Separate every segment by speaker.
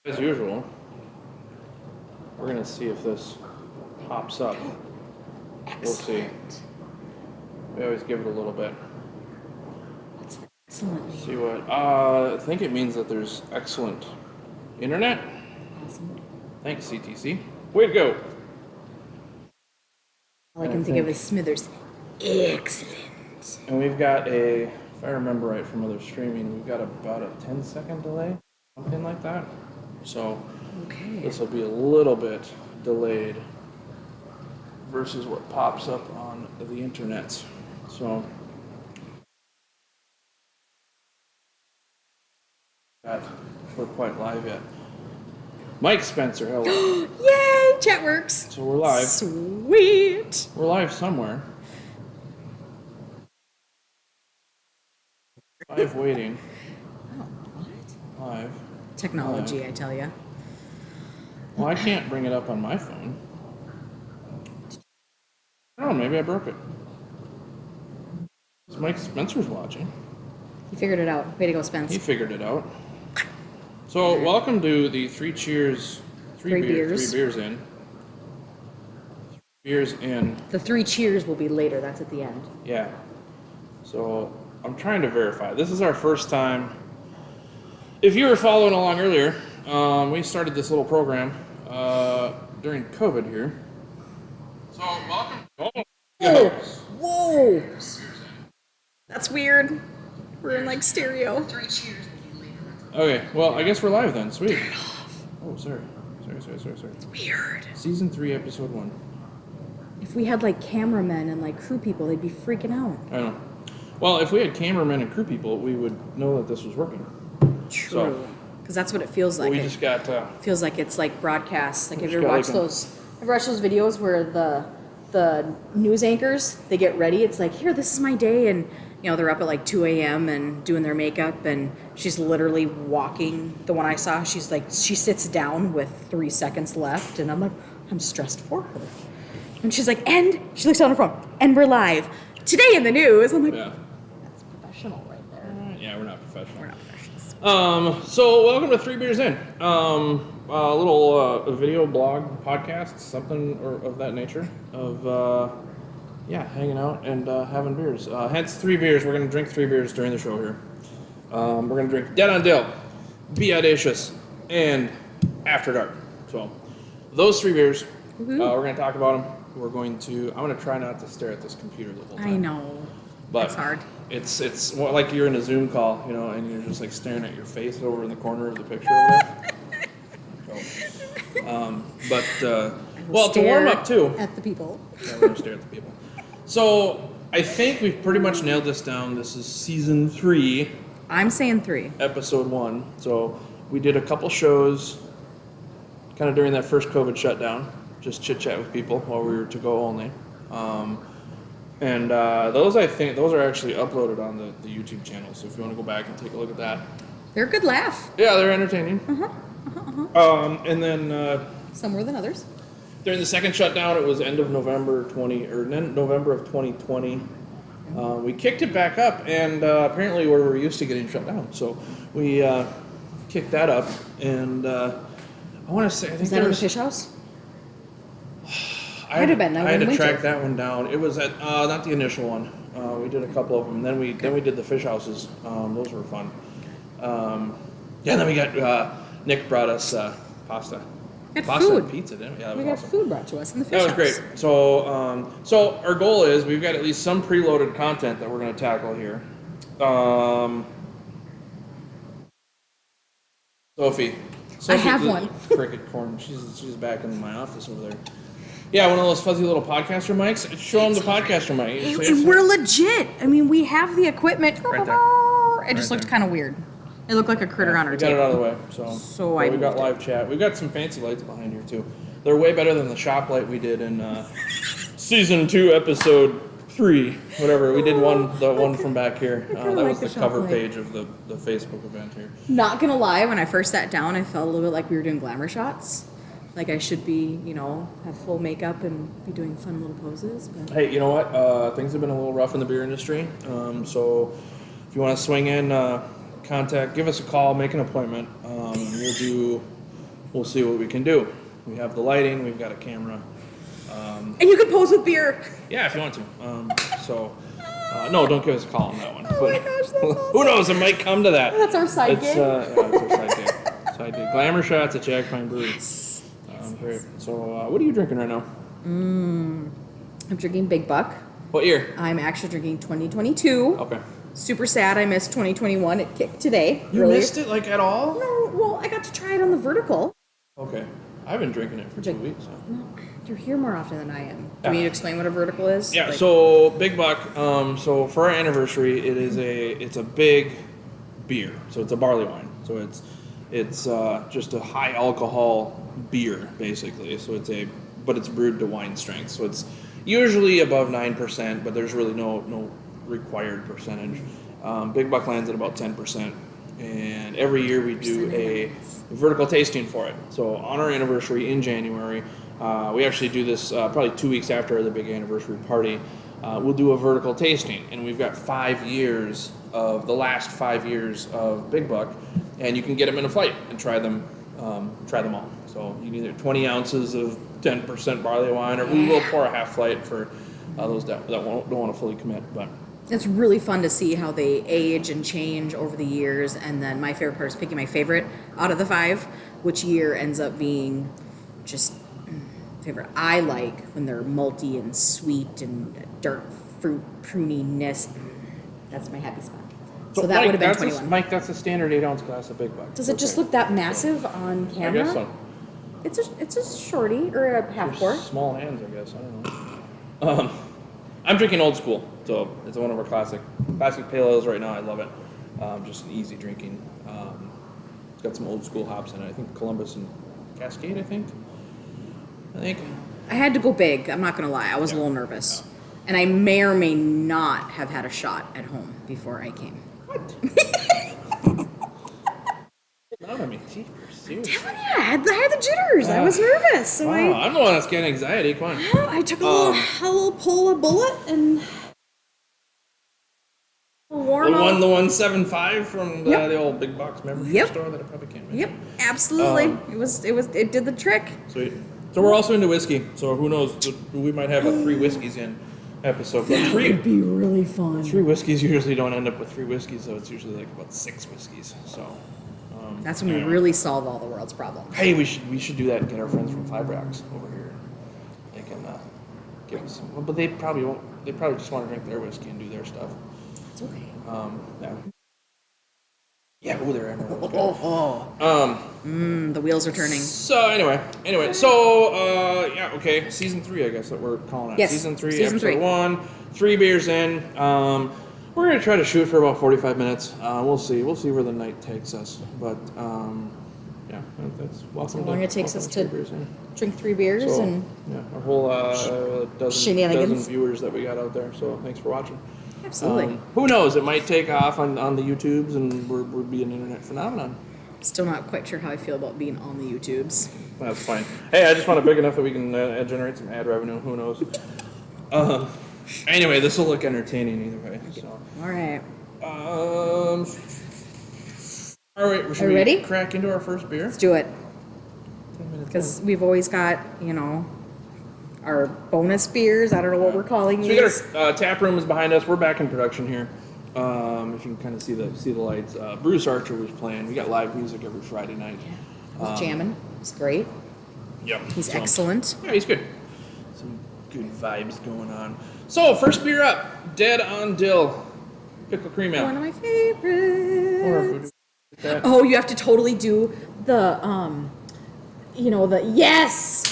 Speaker 1: As usual, we're going to see if this pops up. We'll see. We always give it a little bit.
Speaker 2: Excellent.
Speaker 1: See what? I think it means that there's excellent internet.
Speaker 2: Awesome.
Speaker 1: Thanks, CTC. Way to go.
Speaker 2: All I can think of is Smithers. Excellent.
Speaker 1: And we've got if I remember right from other streaming, we've got about a 10-second delay, something like that. So
Speaker 2: Okay.
Speaker 1: this will be a little bit delayed versus what pops up on the internet. So we're quite live yet. Mike Spencer, hello.
Speaker 2: Yay! Chat works.
Speaker 1: So we're live.
Speaker 2: Sweet.
Speaker 1: We're live somewhere. Live waiting.
Speaker 2: Oh, what?
Speaker 1: Live.
Speaker 2: Technology, I tell you.
Speaker 1: Well, I can't bring it up on my phone. I don't know, maybe I broke it. Mike Spencer's watching.
Speaker 2: He figured it out. Way to go,
Speaker 1: He
Speaker 2: Spence.
Speaker 1: figured it out. So, welcome to the Three Cheers,
Speaker 2: Three beers.
Speaker 1: Three beers in. Beers in,
Speaker 2: The 3 cheers will be later. That's at the end.
Speaker 1: yeah. So, I'm trying to verify. This is our first time. If you were following along earlier, we started this little program during COVID here. So, welcome.
Speaker 2: Whoa! Whoa! That's weird. We're in like stereo. 3 cheers.
Speaker 1: Okay, well, I guess we're live then. Sweet. Oh, sorry. Sorry.
Speaker 2: Weird.
Speaker 1: Season 3, Episode 1.
Speaker 2: If we had like cameramen and like crew people, they'd be freaking out.
Speaker 1: I know. Well, if we had cameramen and crew people, we would know that this was working.
Speaker 2: True. Because that's what it feels like.
Speaker 1: We
Speaker 2: It
Speaker 1: just got,
Speaker 2: feels like it's like broadcast. Like
Speaker 1: We
Speaker 2: have
Speaker 1: just
Speaker 2: you ever
Speaker 1: got
Speaker 2: watched
Speaker 1: like a-
Speaker 2: those? Have you watched those videos where the news anchors they get ready? It's like, here, this is my day, and you know they're up at like 2 a.m. and doing their makeup, and she's literally walking. The one I saw, she's like, she sits down with 3 seconds left, and I'm like, I'm stressed for her. And she's like, and she looks down her phone, and we're live today in the news. I'm like,
Speaker 1: yeah.
Speaker 2: that's professional right there.
Speaker 1: Yeah, we're not professional.
Speaker 2: We're not professionals.
Speaker 1: So welcome to Three Beers In. A little video blog podcast, something of that nature of hanging out and having beers. Hence 3 beers. We're gonna drink 3 beers during the show here. We're gonna drink Dead on Dill, Be Audacious, and After Dark. So those 3 beers. We're gonna talk about them. I'm gonna try not to stare at this computer the whole time.
Speaker 2: I know.
Speaker 1: But
Speaker 2: It's hard.
Speaker 1: It's more like you're in a Zoom call, you know, and you're just like staring at your face over in the corner of the picture over there. So, to warm up too.
Speaker 2: At the people.
Speaker 1: Yeah, we're gonna stare at the people. So I think we've pretty much nailed this down. This is season 3,
Speaker 2: I'm saying 3.
Speaker 1: episode 1. So we did a couple shows, kind of during that first COVID shutdown, just chit chat with people while we were to go only. Those are actually uploaded on the YouTube channel. So if you want to go back and take a look at that,
Speaker 2: They're a good laugh.
Speaker 1: yeah, they're entertaining. And then
Speaker 2: Some more than others.
Speaker 1: during the second shutdown, it was end of November November of 2020. We kicked it back up, and apparently we're used to getting shut down, so we kicked that up. And I want to say, I think
Speaker 2: Is that in the fish house?
Speaker 1: I
Speaker 2: Might have been. I
Speaker 1: had to
Speaker 2: wouldn't
Speaker 1: track
Speaker 2: wait.
Speaker 1: that one down. It was at not the initial one. We did a couple of them. And then we did the fish houses. Those were fun. And then we got Nick brought us pasta.
Speaker 2: Got
Speaker 1: Pasta
Speaker 2: food.
Speaker 1: and pizza, didn't we? Yeah, that
Speaker 2: We
Speaker 1: was
Speaker 2: got
Speaker 1: awesome.
Speaker 2: food brought to us in the fish
Speaker 1: That was
Speaker 2: house.
Speaker 1: great. So our goal is we've got at least some preloaded content that we're going to tackle here. Sophie.
Speaker 2: I have one.
Speaker 1: Cricket corn. She's back in my office over there. Yeah, one of those fuzzy little podcaster mics. Show them the podcaster mic.
Speaker 2: And we're legit. I mean, we have the equipment.
Speaker 1: Right there.
Speaker 2: It just
Speaker 1: Right
Speaker 2: looked
Speaker 1: there.
Speaker 2: kind of weird. It looked like a critter on our
Speaker 1: We got it
Speaker 2: table.
Speaker 1: out of the way.
Speaker 2: So
Speaker 1: but
Speaker 2: I
Speaker 1: we got
Speaker 2: moved it.
Speaker 1: live chat. We've got some fancy lights behind here too. They're way better than the shop light we did in season 2, episode 3, whatever. We did the one from back here.
Speaker 2: I kinda
Speaker 1: That
Speaker 2: like
Speaker 1: was
Speaker 2: the
Speaker 1: the
Speaker 2: shop
Speaker 1: cover
Speaker 2: light.
Speaker 1: page of the Facebook event here.
Speaker 2: Not gonna lie, when I first sat down, I felt a little bit like we were doing glamour shots. Like I should be, have full makeup and be doing fun little poses. But
Speaker 1: Hey, you know what? Things have been a little rough in the beer industry. So if you want to swing in, give us a call, make an appointment. We'll do we'll see what we can do. We have the lighting, we've got a camera.
Speaker 2: And you can pose with beer.
Speaker 1: Yeah, if you want to. No, don't give us a call on that one.
Speaker 2: Oh my gosh, that's awesome.
Speaker 1: Who knows? It might come to that.
Speaker 2: That's our side
Speaker 1: It's,
Speaker 2: gig.
Speaker 1: yeah, it's our side gig. Side gig. Glamour shots at Jack Pine Brewery. Great. So, what are you drinking right now?
Speaker 2: I'm drinking Big Buck.
Speaker 1: What year?
Speaker 2: I'm actually drinking 2022.
Speaker 1: Okay.
Speaker 2: Super sad I missed 2021. It kicked today.
Speaker 1: You
Speaker 2: earlier.
Speaker 1: missed it, like, at all?
Speaker 2: No, well, I got to try it on the vertical.
Speaker 1: Okay. I've been drinking it for 2
Speaker 2: Drink-
Speaker 1: weeks. So.
Speaker 2: No, you're here more often than I am. Do
Speaker 1: Yeah.
Speaker 2: we need to explain what a vertical is?
Speaker 1: Yeah,
Speaker 2: Like-
Speaker 1: so Big Buck. So for our anniversary, it's a big beer. So it's a barley wine. So it's just a high alcohol beer basically. So but it's brewed to wine strength. So it's usually above 9%, but there's really no required percentage. Big Buck lands at about 10%, and every year we do a vertical tasting for it. So on our anniversary in January. We actually do this probably 2 weeks after the big anniversary party. We'll do a vertical tasting, and we've got the last 5 years of Big Buck, and you can get them in a flight and try them all. So you can either 20 ounces of 10% barley wine, or we will pour a half flight for those that don't want to fully commit. But
Speaker 2: It's really fun to see how they age and change over the years. And then my favorite part is picking my favorite out of the 5, which year ends up being just favorite. I like when they're malty and sweet and dark fruit pruniness. That's my happy spot. So that
Speaker 1: Mike,
Speaker 2: would have been
Speaker 1: that's
Speaker 2: 21.
Speaker 1: Mike, that's a standard 8-ounce glass of Big Buck.
Speaker 2: Does it just look that massive on
Speaker 1: I
Speaker 2: camera?
Speaker 1: guess so.
Speaker 2: It's a shorty or a half quart.
Speaker 1: Small hands, I guess. I don't know. I'm drinking old school, so it's one of our classic pale ales right now. I love it. Just an easy drinking. It's got some old school hops in it. I think Columbus and Cascade. I think.
Speaker 2: I had to go big. I'm not gonna lie. I was a little nervous, and I may or may not have had a shot at home before I came.
Speaker 1: Not on me. Gee, seriously.
Speaker 2: Damn it, yeah, I had the jitters. I was nervous, so
Speaker 1: Wow, I'm the one that's getting anxiety. Come on.
Speaker 2: I took a little pull of bullet and warm
Speaker 1: The
Speaker 2: up.
Speaker 1: 175 from
Speaker 2: Yep.
Speaker 1: the old Big Box membership
Speaker 2: Yep.
Speaker 1: store that I probably can't mention.
Speaker 2: Yep, absolutely.
Speaker 1: Um,
Speaker 2: It did the trick.
Speaker 1: Sweet. So we're also into whiskey. So who knows? We might have a 3 whiskeys in episode. But
Speaker 2: That would be really fun.
Speaker 1: 3 whiskeys usually don't end up with 3 whiskeys, so it's usually like about 6 whiskeys. So
Speaker 2: That's when we
Speaker 1: anyway.
Speaker 2: really solve all the world's problems.
Speaker 1: Hey, we should do that and get our friends from Five Rocks over here. They can give us some. But they probably won't. They probably just want to drink their whiskey and do their stuff.
Speaker 2: It's okay.
Speaker 1: Yeah. Yeah. Oh, they're Emerald.
Speaker 2: The wheels are turning.
Speaker 1: So anyway, so yeah, okay, season 3, I guess that we're calling it.
Speaker 2: Yes,
Speaker 1: Season 3,
Speaker 2: season
Speaker 1: episode
Speaker 2: 3.
Speaker 1: 1, 3 beers in. We're gonna try to shoot for about 45 minutes. We'll see where the night takes us. But yeah, that's welcome.
Speaker 2: How long
Speaker 1: to,
Speaker 2: it takes
Speaker 1: welcome
Speaker 2: us
Speaker 1: to
Speaker 2: to
Speaker 1: 3 beers in.
Speaker 2: drink 3 beers
Speaker 1: So,
Speaker 2: and
Speaker 1: yeah, our whole dozen
Speaker 2: Shenanigans.
Speaker 1: viewers that we got out there. So thanks for watching.
Speaker 2: absolutely.
Speaker 1: Who knows? It might take off on the YouTubes, and we'll be an internet phenomenon.
Speaker 2: Still not quite sure how I feel about being on the YouTubes.
Speaker 1: That's fine. Hey, I just want it big enough that we can generate some ad revenue. Who knows? Anyway, this will look entertaining either way. So,
Speaker 2: All right.
Speaker 1: all right. Should
Speaker 2: Are you
Speaker 1: we
Speaker 2: ready?
Speaker 1: crack into our first beer?
Speaker 2: Let's do it.
Speaker 1: 10 minutes.
Speaker 2: Because we've always got, our bonus beers. I don't know what we're calling
Speaker 1: So we got
Speaker 2: these.
Speaker 1: our tap room is behind us. We're back in production here. If you can kind of see the lights. Bruce Archer was playing. We got live music every Friday night.
Speaker 2: He's jamming. He's great.
Speaker 1: Yep.
Speaker 2: He's
Speaker 1: So-
Speaker 2: excellent.
Speaker 1: Yeah, he's good. Some good vibes going on. So, first beer up, Dead on Dill, pickle cream ale.
Speaker 2: One of my
Speaker 1: Or if we
Speaker 2: favorites.
Speaker 1: do that.
Speaker 2: Oh, you have to totally do the the yes.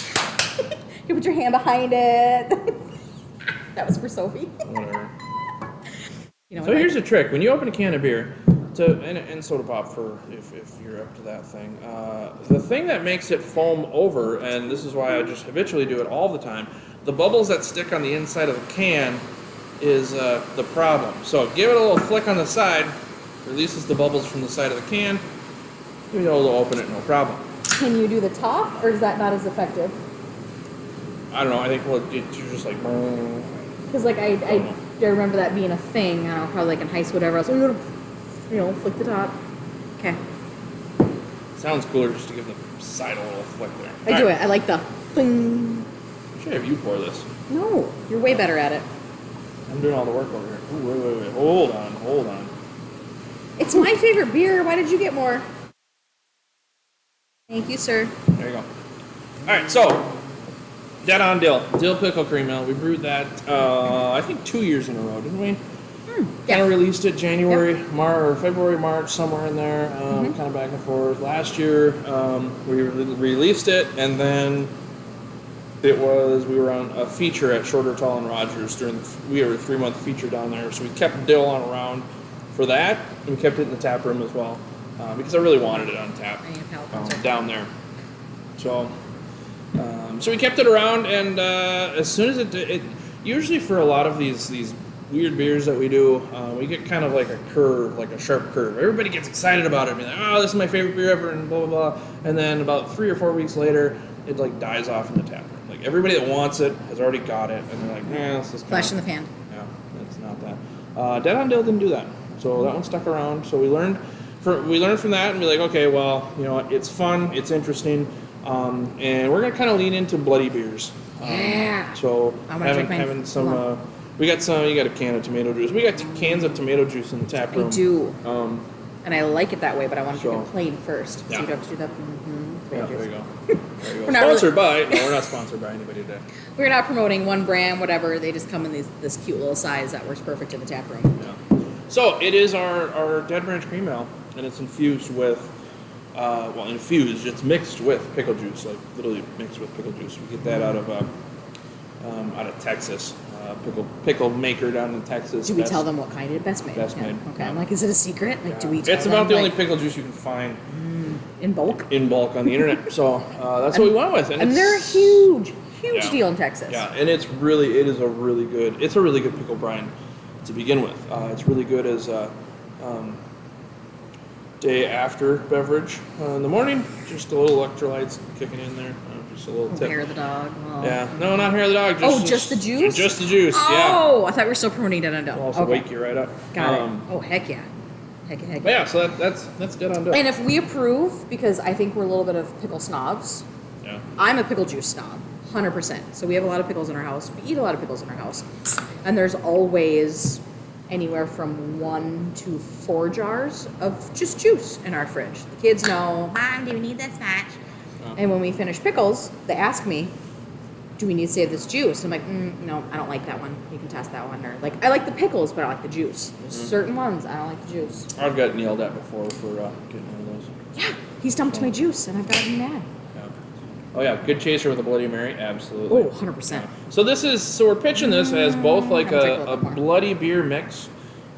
Speaker 2: You put your hand behind it. That was for Sophie.
Speaker 1: Whatever.
Speaker 2: You know
Speaker 1: So
Speaker 2: what?
Speaker 1: here's a trick: when you open a can of beer, and soda pop for if you're up to that thing, the thing that makes it foam over, and this is why I just habitually do it all the time, the bubbles that stick on the inside of the can is the problem. So give it a little flick on the side, releases the bubbles from the side of the can, you'll be able to open it no problem.
Speaker 2: Can you do the top, or is that not as effective?
Speaker 1: I don't know. I think you're just like.
Speaker 2: Because I remember that being a thing. Probably like in high school, whatever else. So you gotta, flick the top. Okay.
Speaker 1: Sounds cooler just to give the side a little flick there.
Speaker 2: I do it. I like the bing.
Speaker 1: Should have you pour this.
Speaker 2: No, you're way better at it.
Speaker 1: I'm doing all the work over here. Ooh, wait. Hold on.
Speaker 2: It's my favorite beer. Why did you get more? Thank you, sir.
Speaker 1: There you go. All right, so Dead on Dill pickle cream ale. We brewed that I think 2 years in a row, didn't we? Kind of released it January, February, March, somewhere in there. Kind of back and forth. Last year we released it, and then we were on a feature at Shorter, Tall, and Rogers we were a 3-month feature down there, so we kept Dill on around for that, and we kept it in the tap room as well because I really wanted it on tap down there. So we kept it around, and as soon as it usually for a lot of these weird beers that we do, we get kind of like a curve, like a sharp curve. Everybody gets excited about it, be like, oh, this is my favorite beer ever, and blah, blah, blah. And then about 3 or 4 weeks later, it like dies off in the tap room. Like everybody that wants it has already got it, and they're like, this is
Speaker 2: Flash in the pan.
Speaker 1: Yeah, it's not that. Dead on Dill didn't do that, so that one stuck around. So we learned from that, and be like, okay, well, you know what, it's fun, it's interesting, and we're gonna kind of lean into bloody beers.
Speaker 2: Yeah.
Speaker 1: So
Speaker 2: I'm gonna drink mine.
Speaker 1: having some. We got some. You got a can of tomato juice. We got cans of tomato juice in the tap room.
Speaker 2: I do.
Speaker 1: And
Speaker 2: I like it that way, but I want to
Speaker 1: So-
Speaker 2: drink it plain first.
Speaker 1: Yeah.
Speaker 2: So you don't have to do that.
Speaker 1: Yeah, there you go. There you go.
Speaker 2: We're not
Speaker 1: Sponsored by? No, we're not sponsored by anybody today.
Speaker 2: We're not promoting one brand, whatever. They just come in this cute little size that works perfect in the tap room.
Speaker 1: Yeah. So it is our Dead Branch Cream Ale, and it's infused with, it's mixed with pickle juice, like literally mixed with pickle juice. We get that out of Texas, pickle maker down in Texas.
Speaker 2: Do we tell them what kind it is? Best made.
Speaker 1: Best
Speaker 2: Yeah.
Speaker 1: made.
Speaker 2: Okay.
Speaker 1: Yeah.
Speaker 2: I'm like, is it a secret? Like,
Speaker 1: Yeah.
Speaker 2: do we tell
Speaker 1: It's about
Speaker 2: them,
Speaker 1: the only
Speaker 2: like,
Speaker 1: pickle juice you can find
Speaker 2: in bulk?
Speaker 1: in bulk on the internet. So that's what we went with,
Speaker 2: And they're a huge
Speaker 1: Yeah.
Speaker 2: deal in Texas.
Speaker 1: Yeah, and it's a really good pickle brine to begin with. It's really good as a day after beverage in the morning. Just a little electrolytes kicking in there. Just a little tip.
Speaker 2: Hair of the dog. Well,
Speaker 1: Yeah, no, not hair of the dog.
Speaker 2: Just the juice?
Speaker 1: Just the juice.
Speaker 2: Oh, I thought we were still promoting Dead on Dill.
Speaker 1: Yeah. Also
Speaker 2: Okay.
Speaker 1: wake you right up.
Speaker 2: Got it. Oh, heck yeah. Heck
Speaker 1: But
Speaker 2: yeah.
Speaker 1: yeah, so that's Dead on Dill.
Speaker 2: And if we approve, because I think we're a little bit of pickle snobs,
Speaker 1: Yeah.
Speaker 2: I'm a pickle juice snob, 100%. So we have a lot of pickles in our house. We eat a lot of pickles in our house. And there's always anywhere from 1 to 4 jars of just juice in our fridge. The kids know, Mom, do we need this much?
Speaker 1: Oh.
Speaker 2: And when we finish pickles, they ask me, do we need to save this juice? I'm like, no, I don't like that one. You can test that one. Or like, I like the pickles, but I like the juice. There's certain ones I don't like the juice.
Speaker 1: I've gotten yelled at before for getting one of those.
Speaker 2: Yeah, he's dumped my juice, and I've gotten mad.
Speaker 1: Yeah. Oh yeah, good chaser with a Bloody Mary, absolutely.
Speaker 2: Oh, 100%.
Speaker 1: So we're pitching this as both like
Speaker 2: I'm gonna drink a
Speaker 1: a
Speaker 2: little bit more.
Speaker 1: bloody beer mix,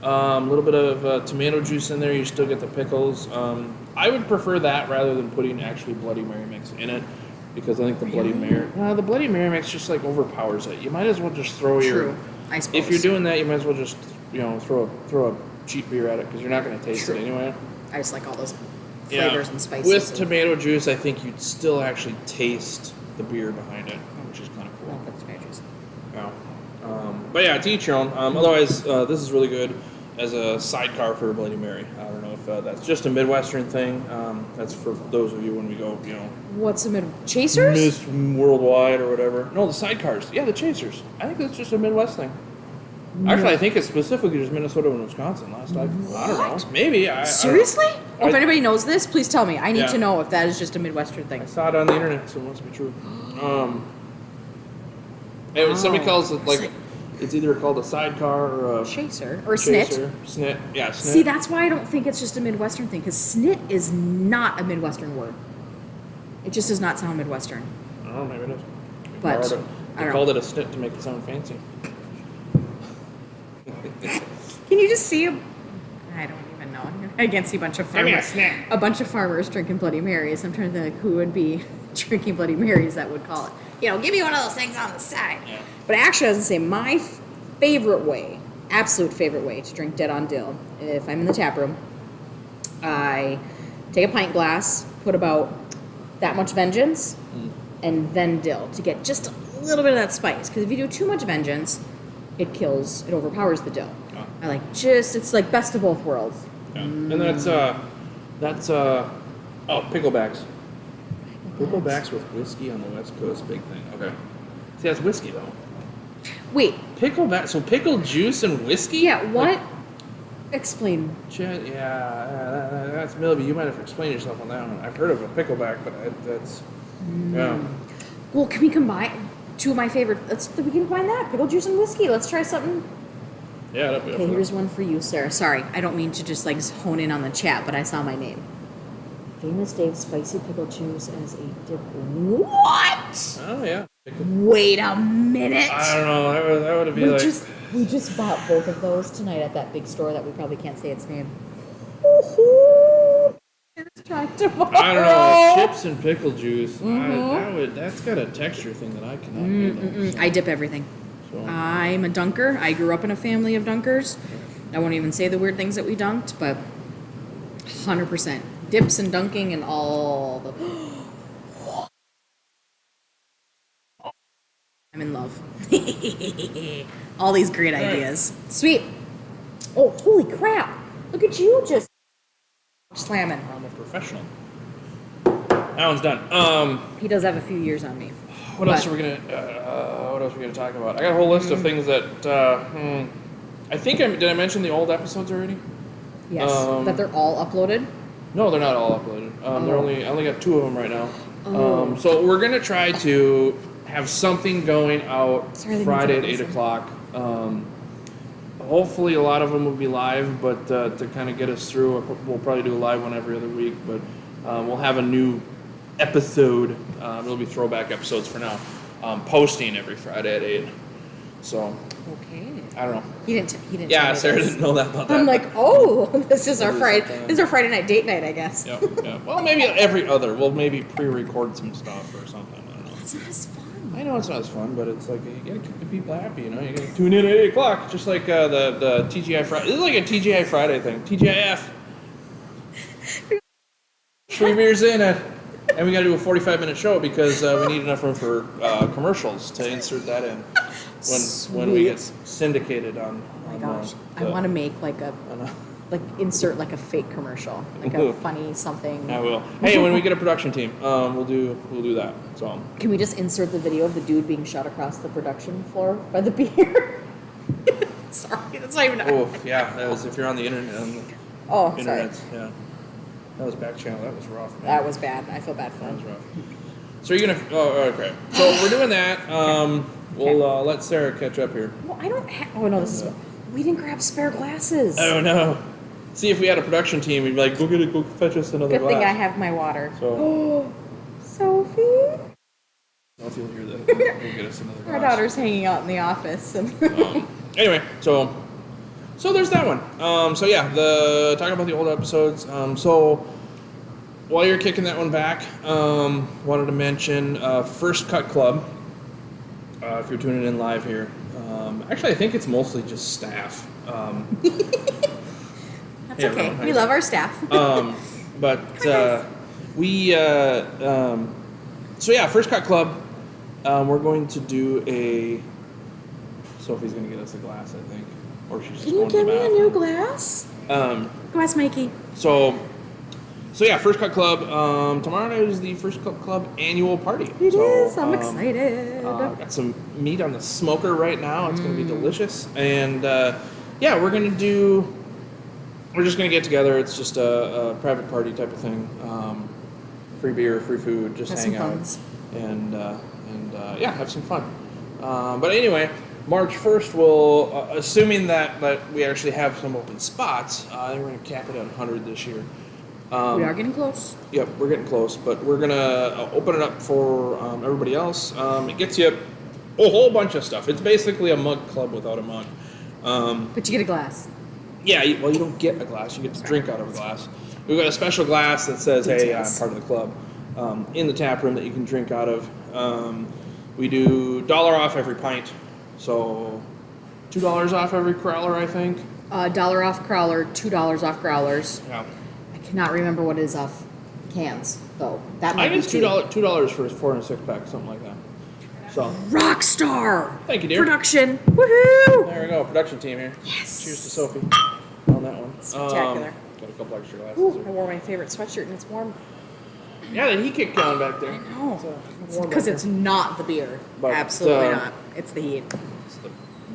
Speaker 1: a little bit of tomato juice in there. You still get the pickles. I would prefer that rather than putting actually Bloody Mary mix in it, because I think the Bloody Mary mix just like overpowers it. You might as well just throw
Speaker 2: True, I suppose.
Speaker 1: If you're doing that, you might as well just throw a cheap beer at it, because you're not going to taste
Speaker 2: True.
Speaker 1: it anyway.
Speaker 2: I just like all those flavors and spices.
Speaker 1: With tomato juice, I think you'd still actually taste the beer behind it, which is kind of cool.
Speaker 2: With tomato juice.
Speaker 1: Yeah. But yeah, to each your own. Otherwise, this is really good as a sidecar for a Bloody Mary. I don't know if that's just a Midwestern thing. That's for those of you when we go,
Speaker 2: What's the chasers?
Speaker 1: Miss Worldwide or whatever. No, the sidecars. Yeah, the chasers. I think that's just a Midwest thing. Actually, I think it's specifically just Minnesota and Wisconsin. I don't know. Maybe.
Speaker 2: Seriously?
Speaker 1: I-
Speaker 2: If anybody knows this, please tell me. I need
Speaker 1: Yeah.
Speaker 2: to know if that is just a Midwestern thing.
Speaker 1: I saw it on the internet, so it must be true. Somebody calls it like it's either called a sidecar or a
Speaker 2: Chaser or snit.
Speaker 1: Snit. Yeah, snit.
Speaker 2: See, that's why I don't think it's just a Midwestern thing, because snit is not a Midwestern word. It just does not sound Midwestern.
Speaker 1: I don't know, maybe it is.
Speaker 2: But,
Speaker 1: They
Speaker 2: I don't
Speaker 1: called
Speaker 2: know.
Speaker 1: it a snit to make it sound fancy.
Speaker 2: Can you just see I don't even know. I can't see a bunch of farmers. A bunch of farmers drinking Bloody Marys. I'm trying to think who would be drinking Bloody Marys that would call it. Give me one of those things on the side.
Speaker 1: Yeah.
Speaker 2: But actually, I was gonna say my favorite way, absolute favorite way to drink Dead on Dill, if I'm in the tap room, I take a pint glass, put about that much Vengeance, and then Dill to get just a little bit of that spice. Because if you do too much Vengeance, it overpowers the Dill.
Speaker 1: Oh.
Speaker 2: I like it's like best of both worlds.
Speaker 1: Yeah. And that's Oh, picklebacks. Picklebacks with whiskey on the West Coast, big thing. Okay. See, that's whiskey though.
Speaker 2: Wait,
Speaker 1: Pickleback. So pickled juice and whiskey.
Speaker 2: yeah, what?
Speaker 1: Like,
Speaker 2: Explain.
Speaker 1: that's Milby. You might have explained yourself on that one. I've heard of a pickleback, but that's yeah.
Speaker 2: Well, can we combine two of my favorite? We can combine that pickle juice and whiskey. Let's try something.
Speaker 1: Yeah, that'd be
Speaker 2: Okay, here's one for you, Sarah. Sorry, I don't mean to just like hone in on the chat, but I saw my name. Famous Dave's spicy pickle juice as a dip. What?
Speaker 1: Oh yeah.
Speaker 2: Wait a minute.
Speaker 1: I don't know. That would be like.
Speaker 2: We just bought both of those tonight at that big store that we probably can't say its name. Woohoo! Let's try tomorrow.
Speaker 1: I don't know. Chips and pickle juice. That's got a texture thing that I cannot do.
Speaker 2: I dip everything.
Speaker 1: So.
Speaker 2: I'm a dunker. I grew up in a family of dunkers. I won't even say the weird things that we dunked, but 100% dips and dunking and all the. I'm in love. All these great ideas. Sweet. Oh, holy crap! Look at you just slamming.
Speaker 1: I'm a professional. That one's done.
Speaker 2: He does have a few years on me.
Speaker 1: What else are we gonna? What else are we gonna talk about? I got a whole list of things that. I think did I mention the old episodes already?
Speaker 2: Yes, that they're all uploaded.
Speaker 1: No, they're not all uploaded. I only got 2 of them right now.
Speaker 2: Oh.
Speaker 1: So we're gonna try to have something going out Friday at 8 o'clock. Hopefully, a lot of them will be live, but to kind of get us through, we'll probably do a live one every other week. But we'll have a new episode. It'll be throwback episodes for now. Posting every Friday at 8. So
Speaker 2: Okay.
Speaker 1: I don't know.
Speaker 2: He didn't.
Speaker 1: Yeah,
Speaker 2: tell me
Speaker 1: Sarah
Speaker 2: this.
Speaker 1: didn't know that about that.
Speaker 2: I'm like, oh, this is our
Speaker 1: It is
Speaker 2: Friday.
Speaker 1: like,
Speaker 2: This is our Friday night date night, I guess.
Speaker 1: Yeah. Well, maybe every other. We'll maybe pre-record some stuff or something. I don't know.
Speaker 2: That's not as fun.
Speaker 1: I know it's not as fun, but it's like you gotta keep the people happy, you know. You gotta tune in at 8 o'clock, just like the TGI Friday. This is like a TGI Friday thing. TGIF. 3 beers in, and we gotta do a 45-minute show because we need enough room for commercials to insert that in when we get syndicated on.
Speaker 2: Oh my gosh, I want to make like insert like a fake commercial, like a funny something.
Speaker 1: I will. Hey, when we get a production team, we'll do that. So.
Speaker 2: Can we just insert the video of the dude being shot across the production floor by the beer? Sorry, that's not even.
Speaker 1: Oh yeah, that was if you're on the internet.
Speaker 2: Oh,
Speaker 1: Internet,
Speaker 2: sorry.
Speaker 1: yeah. That was back channel. That was rough. Man.
Speaker 2: That was bad. I feel bad for
Speaker 1: That was
Speaker 2: him.
Speaker 1: rough. So you're gonna. Oh, okay. So we're doing that. We'll let Sarah catch up here.
Speaker 2: Well, I don't have. Oh no, this is. We didn't grab spare glasses.
Speaker 1: Oh no. See, if we had a production team, we'd be like, go fetch us another
Speaker 2: Good
Speaker 1: glass.
Speaker 2: thing I have my water.
Speaker 1: So.
Speaker 2: Sophie.
Speaker 1: If you'll hear that, we'll get us another glass.
Speaker 2: Our daughter's hanging out in the office, and
Speaker 1: Anyway, so there's that one. So yeah, talking about the old episodes. So while you're kicking that one back, wanted to mention First Cut Club. If you're tuning in live here, actually I think it's mostly just staff.
Speaker 2: that's okay. We love our staff.
Speaker 1: But we so yeah, First Cut Club. We're going to do a. Sophie's going to get us a glass, I think, or she's just
Speaker 2: Can you
Speaker 1: going to
Speaker 2: give
Speaker 1: the
Speaker 2: me a
Speaker 1: bathroom.
Speaker 2: new glass? Go ask Mikey.
Speaker 1: So yeah, First Cut Club. Tomorrow night is the First Cut Club annual party.
Speaker 2: It is. I'm excited.
Speaker 1: Got some meat on the smoker right now. It's going to be delicious. And yeah, we're just going to get together. It's just a private party type of thing. Free beer, free food, just
Speaker 2: Have
Speaker 1: hang
Speaker 2: some
Speaker 1: out
Speaker 2: funs.
Speaker 1: and yeah, have some fun. But anyway, March 1st, we'll assuming that we actually have some open spots. We're going to cap it at 100 this year.
Speaker 2: We are getting close.
Speaker 1: Yep, we're getting close, but we're gonna open it up for everybody else. It gets you a whole bunch of stuff. It's basically a mug club without a mug.
Speaker 2: But you get a glass.
Speaker 1: Yeah, you don't get a glass. You get to drink out of a glass. We've got a special glass that says, "Hey, I'm part of the club," in the tap room that you can drink out of. We do $1 off every pint, so $2 off every crowler, I think.
Speaker 2: $1 off crowler, $2 off growlers.
Speaker 1: Yeah.
Speaker 2: I cannot remember what it is off cans though. That
Speaker 1: I
Speaker 2: might
Speaker 1: think
Speaker 2: be
Speaker 1: it's
Speaker 2: too.
Speaker 1: $2 for a 4 and a 6 pack, something like that. So
Speaker 2: Rockstar.
Speaker 1: thank you, dear.
Speaker 2: Production. Woohoo!
Speaker 1: There we go, production team here.
Speaker 2: Yes.
Speaker 1: Cheers to Sophie on that one.
Speaker 2: Spectacular.
Speaker 1: Got a couple extra glasses.
Speaker 2: Ooh, I
Speaker 1: there.
Speaker 2: wore my favorite sweatshirt and it's warm.
Speaker 1: Yeah, the heat kick going back there.
Speaker 2: No,
Speaker 1: warm
Speaker 2: because
Speaker 1: up
Speaker 2: it's not the beer.
Speaker 1: But,
Speaker 2: Absolutely not. It's the heat.
Speaker 1: It's the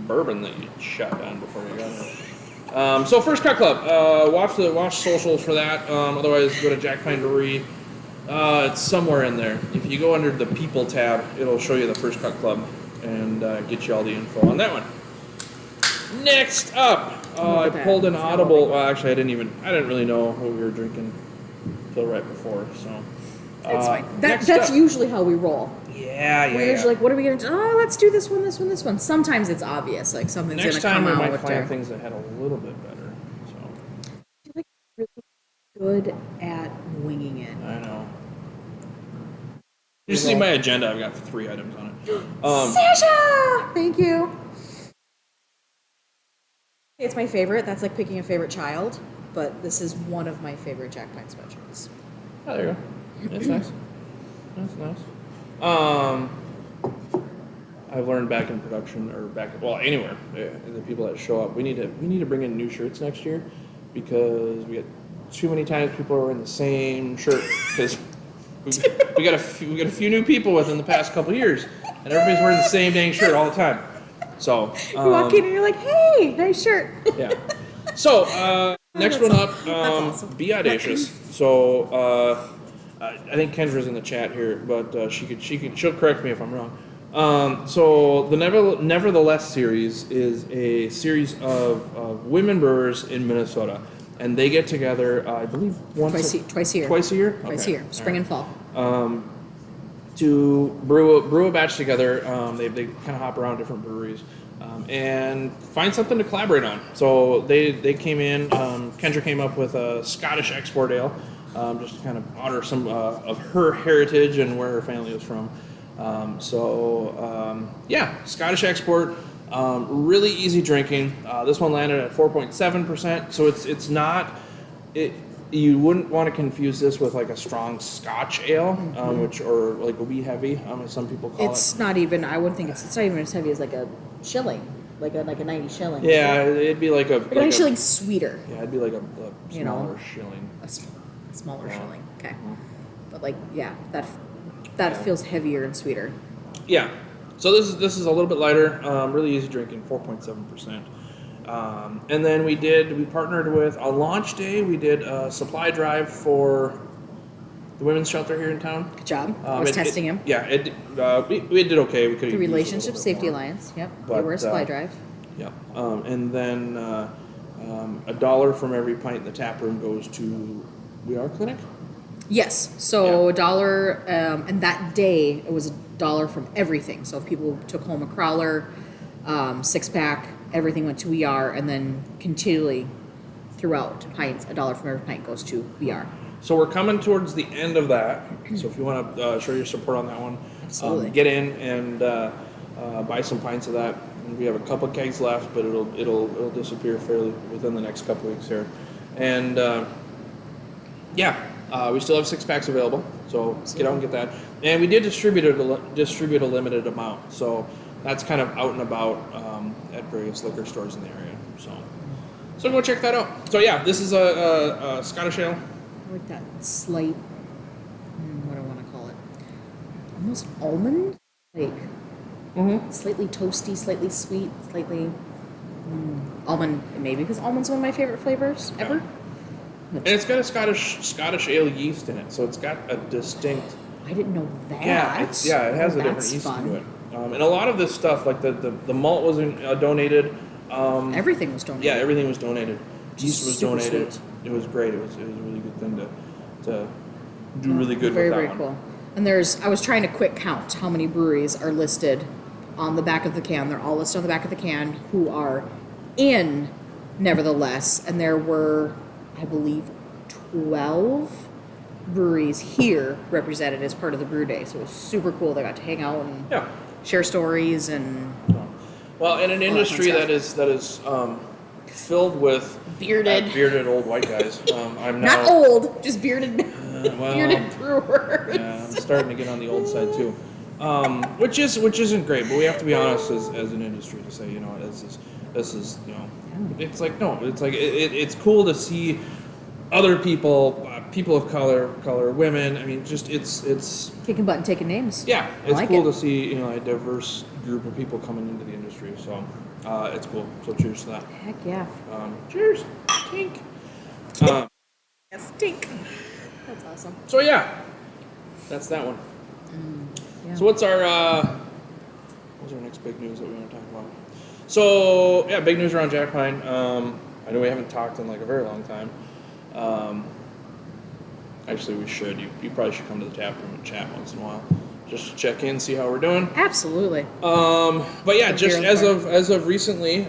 Speaker 1: bourbon that you shut down before you got here. So First Cut Club, watch socials for that. Otherwise, go to Jack Pine Brewery. It's somewhere in there. If you go under the People tab, it'll show you the First Cut Club and get you all the info on that one. Next up, I pulled an Audible. Well, actually, I didn't really know what we were drinking till right before. So
Speaker 2: It's fine.
Speaker 1: next
Speaker 2: That's
Speaker 1: up-
Speaker 2: usually how we roll.
Speaker 1: Yeah.
Speaker 2: We're usually like, what are we gonna do? Oh, let's do this one, this one, this one. Sometimes it's obvious, like something's
Speaker 1: Next
Speaker 2: gonna
Speaker 1: time
Speaker 2: come
Speaker 1: we
Speaker 2: out
Speaker 1: might
Speaker 2: with
Speaker 1: find
Speaker 2: their-
Speaker 1: things that had a little bit better. So
Speaker 2: You're like really good at winging it.
Speaker 1: I know. You see my agenda? I've got 3 items on it.
Speaker 2: Sasha, thank you. It's my favorite. That's like picking a favorite child, but this is one of my favorite Jack Pine specials.
Speaker 1: Oh, there you go. That's nice. That's nice. I've learned back in production anywhere, the people that show up, we need to bring in new shirts next year because we get too many times people are wearing the same shirt because we got a few new people within the past couple of years and everybody's wearing the same dang shirt all the time. So
Speaker 2: You walk in and you're like, hey, nice shirt.
Speaker 1: yeah. So next one up,
Speaker 2: awesome.
Speaker 1: Be Audacious. So I think Kendra's in the chat here, but she'll correct me if I'm wrong. So the Nevertheless series is a series of women brewers in Minnesota, and they get together, I believe,
Speaker 2: Twice a year.
Speaker 1: Twice a year.
Speaker 2: Twice a
Speaker 1: Okay.
Speaker 2: year, spring and fall.
Speaker 1: To brew a batch together. They kind of hop around different breweries and find something to collaborate on. So they came in. Kendra came up with a Scottish export ale, just to kind of honor some of her heritage and where her family was from. Scottish export. Really easy drinking. This one landed at 4.7%. So it's not it. You wouldn't want to confuse this with like a strong Scotch ale, or like a wee heavy, as some people call
Speaker 2: It's not even. I wouldn't think it's not even as heavy as like a shilling, like a 90 shilling.
Speaker 1: it. Yeah, it'd be like a.
Speaker 2: Like a 90 shilling's sweeter.
Speaker 1: Yeah, it'd be like a
Speaker 2: You know.
Speaker 1: smaller shilling.
Speaker 2: A smaller
Speaker 1: Yeah.
Speaker 2: shilling. Okay. But like, yeah, that feels heavier and sweeter.
Speaker 1: Yeah. So this is a little bit lighter, really easy drinking, 4.7%. And then we partnered with, on launch day, we did a supply drive for the women's shelter here in town.
Speaker 2: Good job. I was testing him.
Speaker 1: Yeah, we did okay. We could
Speaker 2: The Relationship Safety Alliance. Yep.
Speaker 1: But,
Speaker 2: They were a supply drive.
Speaker 1: Yeah. And then $1 from every pint in the tap room goes to We Are Clinic.
Speaker 2: Yes. So
Speaker 1: Yeah.
Speaker 2: $1, and that day it was $1 from everything. So if people took home a crowler, 6-pack, everything went to ER, and then continually throughout pints, $1 from every pint goes to ER.
Speaker 1: So we're coming towards the end of that. So if you want to show your support on that one,
Speaker 2: Absolutely.
Speaker 1: get in and buy some pints of that. And we have a couple kegs left, but it'll disappear fairly within the next couple weeks here. And we still have 6-packs available. So get out and get that. And we did distribute a limited amount. So that's kind of out and about at various liquor stores in the area. So go check that out. So yeah, this is a Scottish ale.
Speaker 2: I like that slight, what do I want to call it? Almost almond? Like, slightly toasty, slightly sweet, slightly almond, maybe, because almond's one of my favorite flavors ever.
Speaker 1: And it's got a Scottish ale yeast in it, so it's got a distinct.
Speaker 2: I didn't know that.
Speaker 1: It has a different
Speaker 2: That's
Speaker 1: yeast
Speaker 2: fun.
Speaker 1: to it. And a lot of this stuff, like the malt wasn't donated.
Speaker 2: Everything was donated.
Speaker 1: Yeah, everything was donated. Yeast was
Speaker 2: Super
Speaker 1: donated.
Speaker 2: sweet.
Speaker 1: It was great. It was a really good thing to do really good
Speaker 2: Very,
Speaker 1: with that
Speaker 2: very
Speaker 1: one.
Speaker 2: cool. And I was trying to quick count how many breweries are listed on the back of the can. They're all listed on the back of the can who are in Nevertheless. And there were, I believe, 12 breweries here represented as part of the brew day. So it was super cool. They got to hang out and
Speaker 1: Yeah.
Speaker 2: share stories and
Speaker 1: Well, in an industry
Speaker 2: fun
Speaker 1: that is filled with bearded old white guys, I'm now
Speaker 2: not old, just bearded
Speaker 1: well,
Speaker 2: bearded brewers.
Speaker 1: Yeah, I'm starting to get on the old side too, which isn't great. But we have to be honest as an industry to say, this is it's like no, it's like it's cool to see other people, people of color, women. I mean, just it's
Speaker 2: Kicking butt and taking names.
Speaker 1: yeah,
Speaker 2: I
Speaker 1: it's
Speaker 2: like
Speaker 1: cool
Speaker 2: it.
Speaker 1: to see a diverse group of people coming into the industry. So it's cool. So cheers to that.
Speaker 2: Heck yeah.
Speaker 1: Cheers, tink.
Speaker 2: Yes, stink. That's awesome.
Speaker 1: So yeah, that's that one.
Speaker 2: Yeah.
Speaker 1: So what's our next big news that we want to talk about? So yeah, big news around Jack Pine. I know we haven't talked in like a very long time. Actually, we should. You probably should come to the tap room and chat once in a while, just to check in, see how we're doing.
Speaker 2: Absolutely.
Speaker 1: But yeah,
Speaker 2: Some
Speaker 1: just
Speaker 2: beer
Speaker 1: as of recently,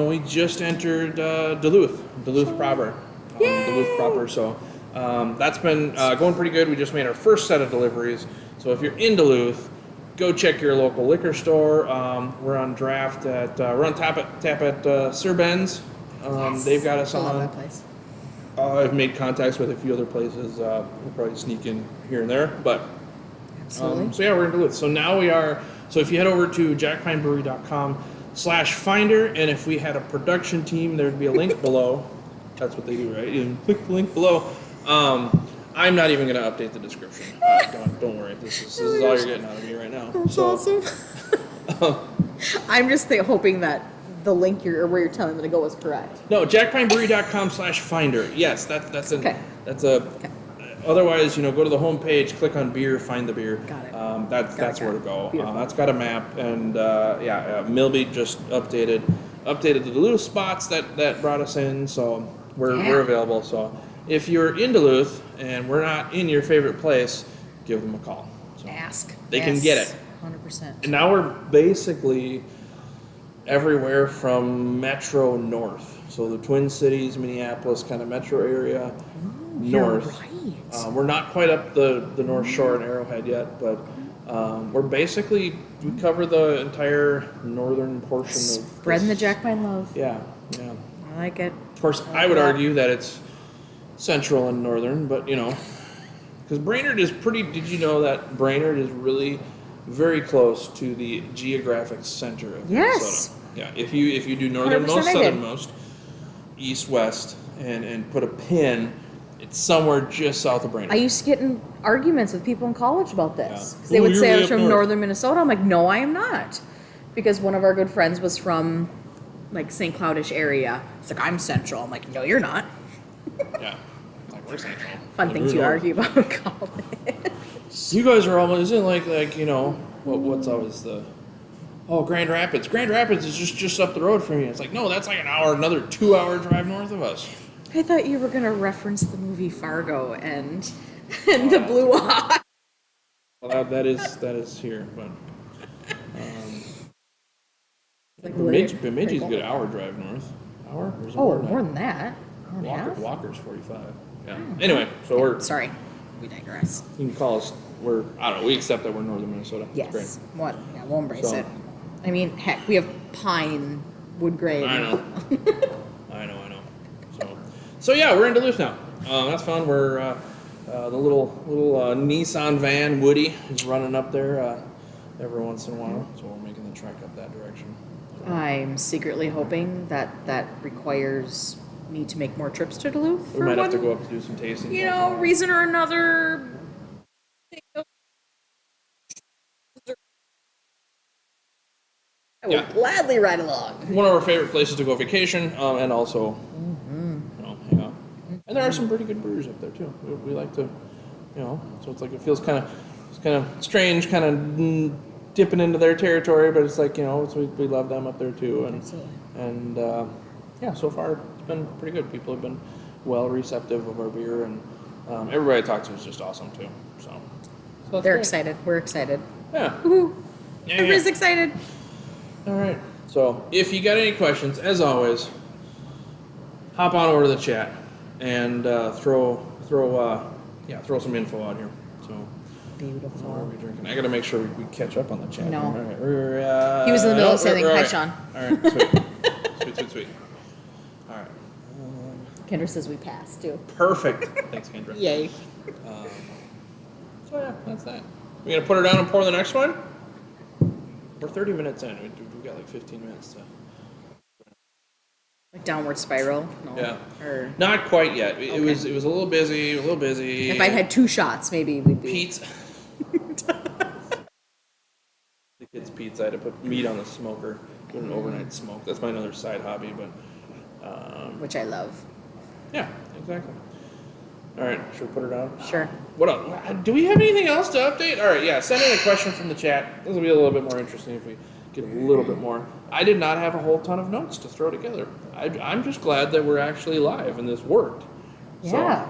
Speaker 1: we just entered Duluth proper, Duluth proper. So that's been going pretty good. We just made our first set of deliveries. So if you're in Duluth, go check your local liquor store. We're on draft at we're on tap at Sir Ben's.
Speaker 2: Yes.
Speaker 1: They've got us
Speaker 2: I love
Speaker 1: on.
Speaker 2: that place.
Speaker 1: I've made contacts with a few other places. We'll probably sneak in here and there, but
Speaker 2: Absolutely.
Speaker 1: so yeah, we're in Duluth. So now we are. So if you head over to jackpinebrewery.com/finder, and if we had a production team, there'd be a link below. That's what they do, right? You click the link below. I'm not even going to update the description. Don't worry. This is all you're getting out of me right now.
Speaker 2: That's
Speaker 1: So,
Speaker 2: awesome. I'm just hoping that the link where you're telling them to go is correct.
Speaker 1: No, jackpinebrewery.com/finder. Yes, that's
Speaker 2: Okay.
Speaker 1: a. Otherwise, go to the homepage, click on beer, find the beer.
Speaker 2: Got it.
Speaker 1: That's where to go.
Speaker 2: Beautiful.
Speaker 1: That's got a map, and Milby just updated the Duluth spots that brought us in, so we're available. So if you're in Duluth and we're not in your favorite place, give them a call. So
Speaker 2: Ask.
Speaker 1: they can get it.
Speaker 2: 100%.
Speaker 1: And now we're basically everywhere from Metro north. So the Twin Cities, Minneapolis kind of metro area north.
Speaker 2: You're right.
Speaker 1: We're not quite up the North Shore and Arrowhead yet, but we cover the entire northern portion of
Speaker 2: Spreading the Jack Pine love.
Speaker 1: Yeah.
Speaker 2: I like it.
Speaker 1: Of course, I would argue that it's central and northern, but because Brainerd is pretty. Did you know that Brainerd is really very close to the geographic center of
Speaker 2: Yes.
Speaker 1: Minnesota? Yeah. If you do
Speaker 2: 100%
Speaker 1: northernmost,
Speaker 2: I did.
Speaker 1: southernmost, east, west, and put a pin, it's somewhere just south of Brainerd.
Speaker 2: I used to get in arguments with people in college about this.
Speaker 1: Yeah.
Speaker 2: 'Cause they
Speaker 1: Ooh,
Speaker 2: would
Speaker 1: you're
Speaker 2: say I
Speaker 1: way
Speaker 2: was
Speaker 1: up
Speaker 2: from
Speaker 1: north.
Speaker 2: northern Minnesota. I'm like, no, I am not. Because one of our good friends was from like St. Cloudish area. It's like, I'm central. I'm like, no, you're not.
Speaker 1: Yeah. Like we're central.
Speaker 2: Fun
Speaker 1: Like,
Speaker 2: things
Speaker 1: we're
Speaker 2: you
Speaker 1: north.
Speaker 2: argue about in college.
Speaker 1: You guys are almost, isn't it like what's always the Grand Rapids. Grand Rapids is just up the road from you. It's like, no, that's like another 2-hour drive north of us.
Speaker 2: I thought you were going to reference the movie Fargo and the Blue Eye.
Speaker 1: Well, that is here, but
Speaker 2: Like,
Speaker 1: Bemidji's a good hour drive north. Hour? Or is it
Speaker 2: Oh,
Speaker 1: than
Speaker 2: more than that. Hour and a half?
Speaker 1: Walker's 45. Yeah. Anyway, so we're
Speaker 2: Sorry, we digress.
Speaker 1: you can call us. I don't know. We accept that we're northern Minnesota. It's
Speaker 2: Yes.
Speaker 1: great.
Speaker 2: What? Yeah, we'll embrace
Speaker 1: So-
Speaker 2: it. I mean, heck, we have pine, wood grade.
Speaker 1: I know. I know. So yeah, we're in Duluth now. That's fun. We're the little Nissan van Woody is running up there every once in a while, so we're making the trek up that direction.
Speaker 2: I'm secretly hoping that requires me to make more trips to Duluth.
Speaker 1: We
Speaker 2: for
Speaker 1: might have to
Speaker 2: one,
Speaker 1: go up to do some tasting.
Speaker 2: you know, reason or another. I will
Speaker 1: Yeah.
Speaker 2: gladly ride along.
Speaker 1: One of our favorite places to go vacation, and also hang out. And there are some pretty good breweries up there too. We like to, so it's like it feels kind of strange, kind of dipping into their territory, but it's like we love them up there too, and so far it's been pretty good. People have been well receptive of our beer, and everybody I talk to is just awesome too. So that's
Speaker 2: They're
Speaker 1: great.
Speaker 2: excited. We're excited.
Speaker 1: Yeah.
Speaker 2: Woohoo!
Speaker 1: Yeah,
Speaker 2: Everybody's
Speaker 1: yeah.
Speaker 2: excited.
Speaker 1: All right. So if you got any questions, as always, hop on over to the chat and throw some info out here. So what are
Speaker 2: Beautiful.
Speaker 1: we drinking? I got to make sure we catch up on the chat.
Speaker 2: No.
Speaker 1: All right. We're,
Speaker 2: He was in the middle
Speaker 1: no,
Speaker 2: of saying,
Speaker 1: we're
Speaker 2: "Hi,
Speaker 1: all
Speaker 2: Sean."
Speaker 1: All right. Sweet. All right.
Speaker 2: Kendra says we passed too.
Speaker 1: Perfect. Thanks, Kendra.
Speaker 2: Yay.
Speaker 1: So yeah, that's that. We gonna put her down and pour the next one? We're 30 minutes in. We got like 15 minutes to.
Speaker 2: Like downward spiral. No.
Speaker 1: Yeah.
Speaker 2: Or
Speaker 1: Not quite yet. It
Speaker 2: Okay.
Speaker 1: was a little busy, a little busy.
Speaker 2: if I had 2 shots, maybe we'd be.
Speaker 1: pizza. The kids' pizza. I had to put meat on the smoker, do an overnight smoke. That's my another side hobby, but
Speaker 2: Which I love.
Speaker 1: yeah, exactly. All right, should we put her down?
Speaker 2: Sure.
Speaker 1: What else? Do we have anything else to update? All right, yeah. Send in a question from the chat. This will be a little bit more interesting if we get a little bit more. I did not have a whole ton of notes to throw together. I'm just glad that we're actually live and this worked.
Speaker 2: Yeah.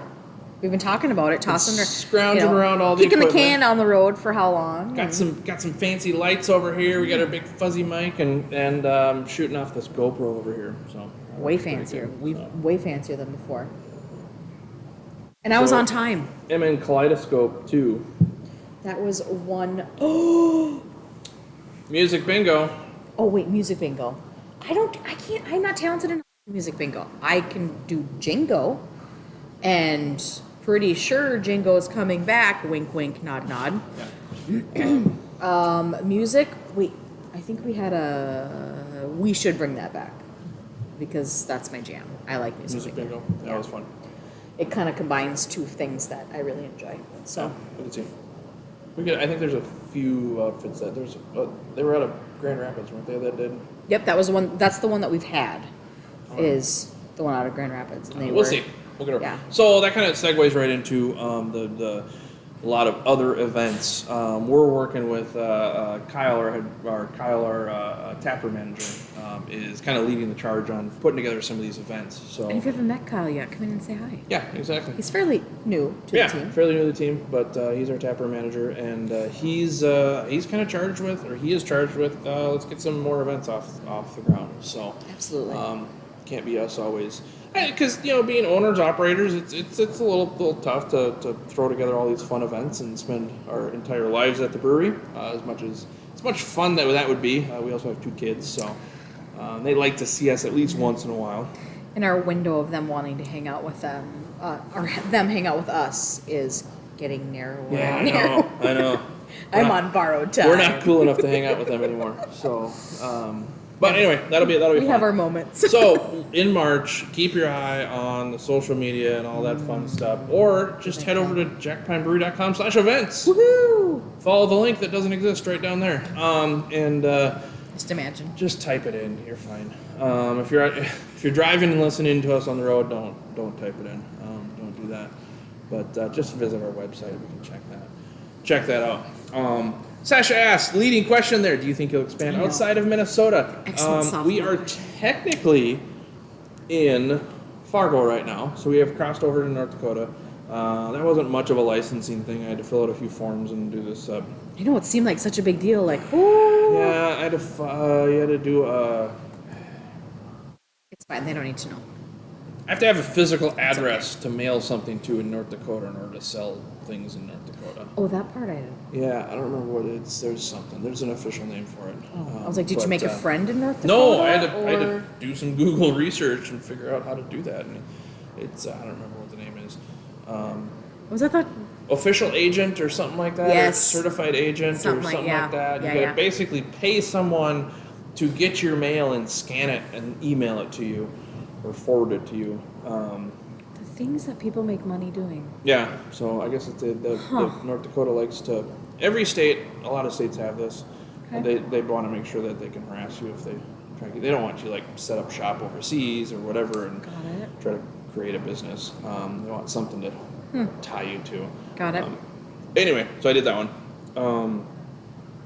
Speaker 2: We've been talking about it, tossing her,
Speaker 1: scrounging around all the
Speaker 2: kicking the
Speaker 1: equipment.
Speaker 2: can down the road for how long?
Speaker 1: Got some fancy lights over here. We got our big fuzzy mic and shooting off this GoPro over here. So
Speaker 2: Way
Speaker 1: pretty
Speaker 2: fancier.
Speaker 1: good.
Speaker 2: Way fancier than before. And I was
Speaker 1: So-
Speaker 2: on time.
Speaker 1: I'm in Kaleidoscope 2.
Speaker 2: That was one oh
Speaker 1: Music bingo.
Speaker 2: wait, music bingo. I'm not talented enough in music bingo. I can do Jingo, and pretty sure Jingo's coming back. Wink, wink, nod, nod.
Speaker 1: Yeah.
Speaker 2: Music. Wait, I think we had we should bring that back because that's my jam. I like music,
Speaker 1: Music bingo. That was fun.
Speaker 2: It kind of combines 2 things that I really enjoy. So
Speaker 1: We could see. I think there's a few outfits that they were out of Grand Rapids, weren't they? That did.
Speaker 2: yep, that was the one. That's the one that we've had. Is the one out of Grand Rapids, and
Speaker 1: We'll see. We'll get over.
Speaker 2: Yeah.
Speaker 1: So that kind of segues right into a lot of other events. We're working with Kyle, our tapper manager, is kind of leading the charge on putting together some of these events. So
Speaker 2: And if you haven't met Kyle yet, come in and say hi.
Speaker 1: yeah, exactly.
Speaker 2: He's fairly new to the team.
Speaker 1: fairly new to the team, but he's our tapper manager, and he's kind of charged with, or he is charged with, let's get some more events off the ground. So
Speaker 2: Absolutely.
Speaker 1: can't be us always, because being owners, operators, it's a little tough to throw together all these fun events and spend our entire lives at the brewery. As much fun that would be. We also have 2 kids, so they like to see us at least once in a while.
Speaker 2: And our window of them wanting to hang out with them, or them hang out with us, is getting narrower.
Speaker 1: Yeah,
Speaker 2: and narrower.
Speaker 1: I know.
Speaker 2: I'm on borrowed time.
Speaker 1: We're not cool enough to hang out with them anymore. So, but anyway, that'll be
Speaker 2: We
Speaker 1: fun.
Speaker 2: have our moments.
Speaker 1: So in March, keep your eye on the social media and all that fun stuff, or just head over to jackpinebrewery.com/events.
Speaker 2: Woohoo!
Speaker 1: Follow the link that doesn't exist right down there, and
Speaker 2: Just imagine.
Speaker 1: just type it in. You're fine. If you're driving and listening to us on the road, don't type it in. Don't do that. But just visit our website. We can check that out. Sasha asked, leading question there, do you think you'll expand
Speaker 2: I know.
Speaker 1: outside of Minnesota?
Speaker 2: Excellent
Speaker 1: We
Speaker 2: software.
Speaker 1: are technically in Fargo right now, so we have crossed over to North Dakota. That wasn't much of a licensing thing. I had to fill out a few forms and do this.
Speaker 2: I know it seemed like such a big deal. Like, oh,
Speaker 1: Yeah, I had you had to do
Speaker 2: it's fine. They don't need to know.
Speaker 1: I have to have a physical address to mail something to in North Dakota in order to sell things in North Dakota.
Speaker 2: Oh, that part I didn't.
Speaker 1: Yeah, I don't remember what it's. There's something. There's an official name for it.
Speaker 2: I was like, did you make a friend in North Dakota?
Speaker 1: No, I had
Speaker 2: or-
Speaker 1: to do some Google research and figure out how to do that. And it's I don't remember what the name is.
Speaker 2: Was that the?
Speaker 1: Official agent or something like that.
Speaker 2: Yes.
Speaker 1: Or certified agent
Speaker 2: Something
Speaker 1: or
Speaker 2: like-
Speaker 1: something
Speaker 2: yeah.
Speaker 1: like that. You
Speaker 2: Yeah,
Speaker 1: gotta
Speaker 2: yeah.
Speaker 1: basically pay someone to get your mail and scan it and email it to you or forward it to you.
Speaker 2: The things that people make money doing.
Speaker 1: Yeah, so I guess it's the North Dakota likes to. Every state, a lot of states have this.
Speaker 2: Okay.
Speaker 1: They want to make sure that they can harass you if they try. They don't want you like set up shop overseas or whatever and
Speaker 2: Got it.
Speaker 1: try to create a business. They want something to tie you to.
Speaker 2: Got it.
Speaker 1: Anyway, so I did that one,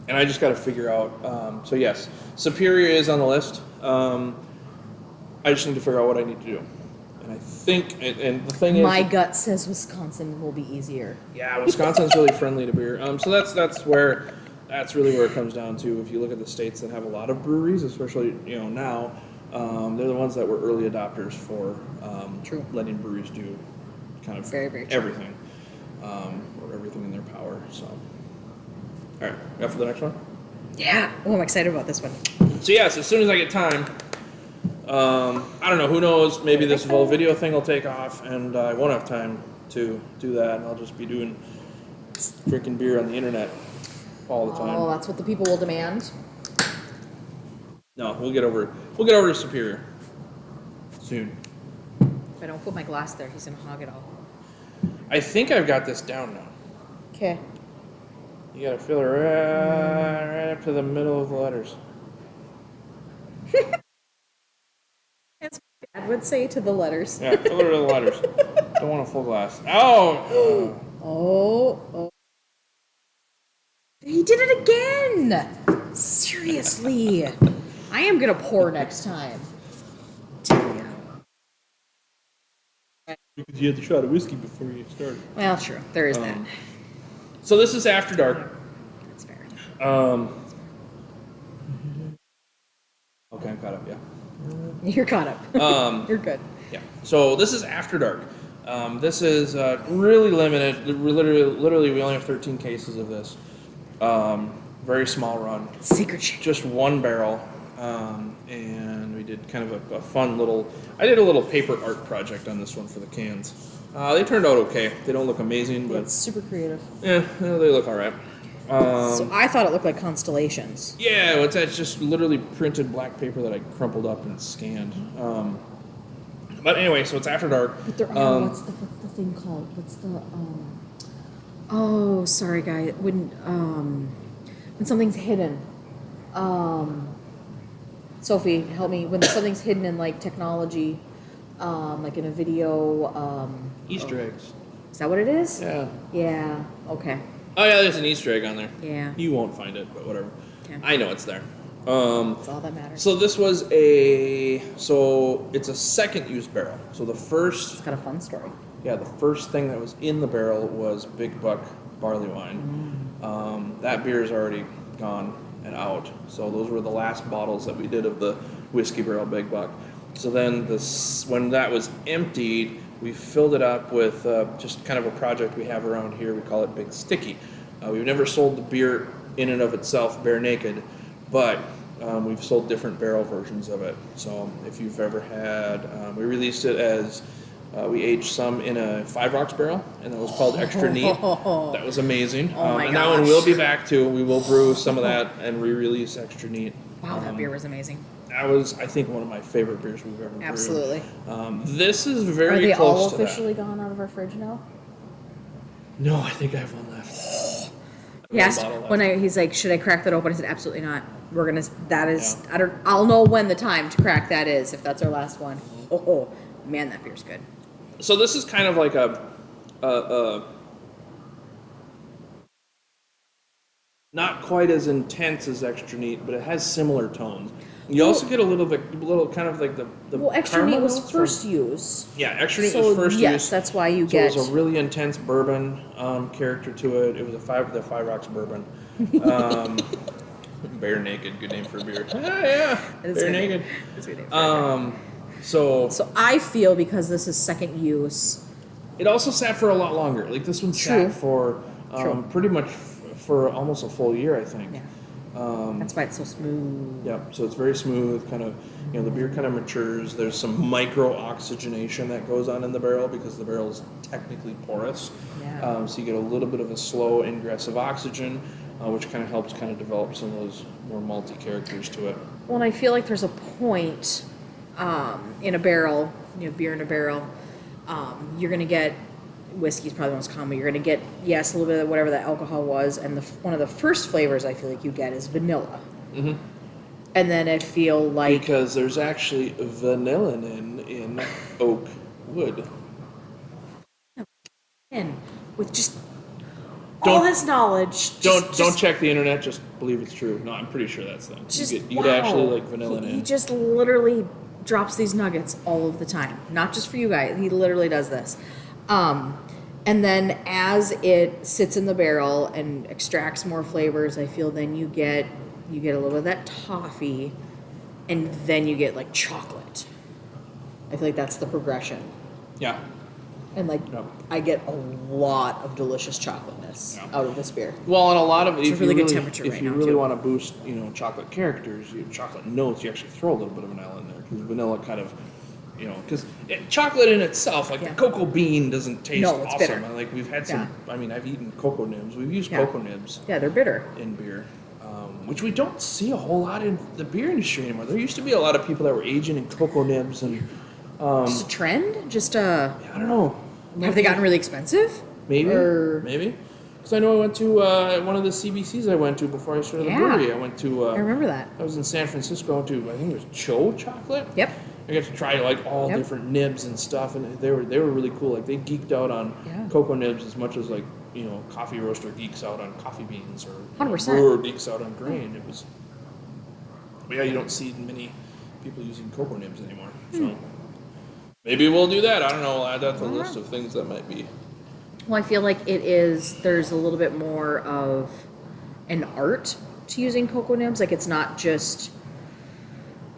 Speaker 1: and I just got to figure out. So yes, Superior is on the list. I just need to figure out what I need to do. And I think, and the thing
Speaker 2: My
Speaker 1: is,
Speaker 2: gut says Wisconsin will be easier.
Speaker 1: yeah, Wisconsin's really friendly to beer. So that's really where it comes down to. If you look at the states that have a lot of breweries, especially now, they're the ones that were early adopters for
Speaker 2: True.
Speaker 1: letting breweries do kind of
Speaker 2: Very, very true.
Speaker 1: everything, or everything in their power. So, all right, up for the next one.
Speaker 2: Yeah. Oh, I'm excited about this one.
Speaker 1: So yes, as soon as I get time, I don't know. Who knows? Maybe this whole video thing will take off, and I won't have time to do that. And I'll just be drinking beer on the internet all the time.
Speaker 2: Oh, that's what the people will demand.
Speaker 1: No, we'll get over to Superior. soon.
Speaker 2: If I don't put my glass there, he's gonna hog it all.
Speaker 1: I think I've got this down now.
Speaker 2: Okay.
Speaker 1: You gotta fill it right up to the middle of the letters.
Speaker 2: As my dad would say to the letters.
Speaker 1: Yeah, fill it to the letters. Don't want a full glass. Oh!
Speaker 2: Oh. He did it again! Seriously. I am gonna pour next time. Tell ya.
Speaker 1: Because you had the shot of whiskey before you started.
Speaker 2: Well, true. There is that.
Speaker 1: So this is After Dark.
Speaker 2: That's fair.
Speaker 1: Okay, I'm caught up, yeah.
Speaker 2: You're caught up. You're good.
Speaker 1: Yeah. So this is After Dark. This is really limited. Literally, we only have 13 cases of this. Very small run.
Speaker 2: Secret shit.
Speaker 1: Just one barrel. And we did kind of a fun little... I did a little paper art project on this one for the cans. They turned out okay. They don't look amazing, but...
Speaker 2: It's super creative.
Speaker 1: Yeah, they look all right.
Speaker 2: So I thought it looked like constellations.
Speaker 1: Yeah, it's just literally printed black paper that I crumpled up and scanned. But anyway, so it's After Dark.
Speaker 2: But there are, what's the thing called? What's the, oh, sorry, guy. When something's hidden. Sophie, help me. When something's hidden in, like, technology, like in a video,
Speaker 1: Easter eggs.
Speaker 2: Is that what it is?
Speaker 1: Yeah.
Speaker 2: Yeah, okay.
Speaker 1: Oh yeah, there's an Easter egg on there.
Speaker 2: Yeah.
Speaker 1: You won't find it, but whatever.
Speaker 2: Okay.
Speaker 1: I know it's there.
Speaker 2: That's all that matters.
Speaker 1: So this was it's a second use barrel. So the first,
Speaker 2: It's got a fun story.
Speaker 1: yeah, the first thing that was in the barrel was Big Buck barley wine. That beer is already gone and out. So those were the last bottles that we did of the whiskey barrel Big Buck. So then when that was emptied, we filled it up with just kind of a project we have around here. We call it Big Sticky. We've never sold the beer in and of itself bare naked, but we've sold different barrel versions of it. So if you've ever had, we released it as we aged some in a 5 Rocks barrel, and that was called Extra Neat. That was amazing.
Speaker 2: Oh my
Speaker 1: and that one
Speaker 2: gosh.
Speaker 1: will be back too. We will brew some of that and re-release Extra Neat.
Speaker 2: Wow, that beer was amazing.
Speaker 1: That was, I think, one of my favorite beers we've ever brewed.
Speaker 2: Absolutely.
Speaker 1: This is
Speaker 2: Are
Speaker 1: very
Speaker 2: they
Speaker 1: close
Speaker 2: all
Speaker 1: to that.
Speaker 2: officially gone out of our fridge now?
Speaker 1: No, I think I have one left.
Speaker 2: He asked when he's like, should I crack that open? I said, absolutely not. We're gonna. That is. Yeah. I'll know when the time to crack that is if that's our last one. Oh man, that beer's good.
Speaker 1: So this is kind of like a not quite as intense as Extra Neat, but it has similar tones. You also get a little kind of like the
Speaker 2: well, Extra Neat was
Speaker 1: notes
Speaker 2: first use.
Speaker 1: Yeah, Extra Neat was first use.
Speaker 2: Yes, that's why you get.
Speaker 1: So it was a really intense bourbon character to it. It was the 5 Rocks bourbon. Bare Naked, good name for a beer. Yeah, Bare Naked.
Speaker 2: That's a good name for a beer.
Speaker 1: So
Speaker 2: I feel because this is second use.
Speaker 1: It also sat for a lot longer. Like this one sat for pretty much for almost a full year, I think.
Speaker 2: Yeah. That's why it's so smooth.
Speaker 1: Yeah, so it's very smooth, kind of, the beer kind of matures. There's some micro oxygenation that goes on in the barrel because the barrel is technically porous.
Speaker 2: Yeah.
Speaker 1: So you get a little bit of a slow ingress of oxygen, which kind of helps kind of develop some of those more malty characters to it.
Speaker 2: Well, and I feel like there's a point in a barrel, beer in a barrel, you're going to get, whiskey is probably the most common, you're going to get, yes, a little bit of whatever that alcohol was, and one of the first flavors I feel like you get is vanilla. Mm-hmm. And then I feel like...
Speaker 1: Because there's actually vanillin in oak wood.
Speaker 2: And with just all this knowledge...
Speaker 1: Don't check the internet, just believe it's true. No, I'm pretty sure that's them. You get actually like vanillin in.
Speaker 2: He just literally drops these nuggets all of the time. Not just for you guys. He literally does this. And then as it sits in the barrel and extracts more flavors, I feel then you get a little bit of that toffee, and then you get like chocolate. I feel like that's the progression.
Speaker 1: Yeah.
Speaker 2: And I get a lot of delicious chocolateness out of this beer.
Speaker 1: Well, and a lot of it,
Speaker 2: it's a really good temperature
Speaker 1: if you really want to boost, chocolate characters, chocolate notes, you actually throw a little bit of vanilla in there because vanilla kind of, because chocolate in itself, like the cocoa bean, doesn't taste awesome.
Speaker 2: Bitter.
Speaker 1: Like we've had some. I mean, I've eaten cocoa nibs. We've used cocoa nibs.
Speaker 2: Yeah, they're bitter
Speaker 1: in beer, which we don't see a whole lot in the beer industry anymore. There used to be a lot of people that were aging in cocoa nibs and
Speaker 2: Just a trend? Just a...
Speaker 1: I don't know.
Speaker 2: Have they gotten really expensive?
Speaker 1: Maybe.
Speaker 2: Or...
Speaker 1: Maybe. Because I know I went to one of the CBCs I went to before I started the brewery. I went to...
Speaker 2: I remember that.
Speaker 1: I was in San Francisco. I went to, I think it was Cho Chocolate.
Speaker 2: Yep.
Speaker 1: I got to try like all different nibs and stuff, and they were really cool. Like they geeked out on cocoa nibs as much as like coffee roaster geeks out on coffee beans or
Speaker 2: 100%.
Speaker 1: brewer geeks out on grain. It was, but yeah, you don't see many people using cocoa nibs anymore. So maybe we'll do that. I don't know. I'll add that to the list of things that might be.
Speaker 2: Well, I feel like there's a little bit more of an art to using cocoa nibs. Like it's not just,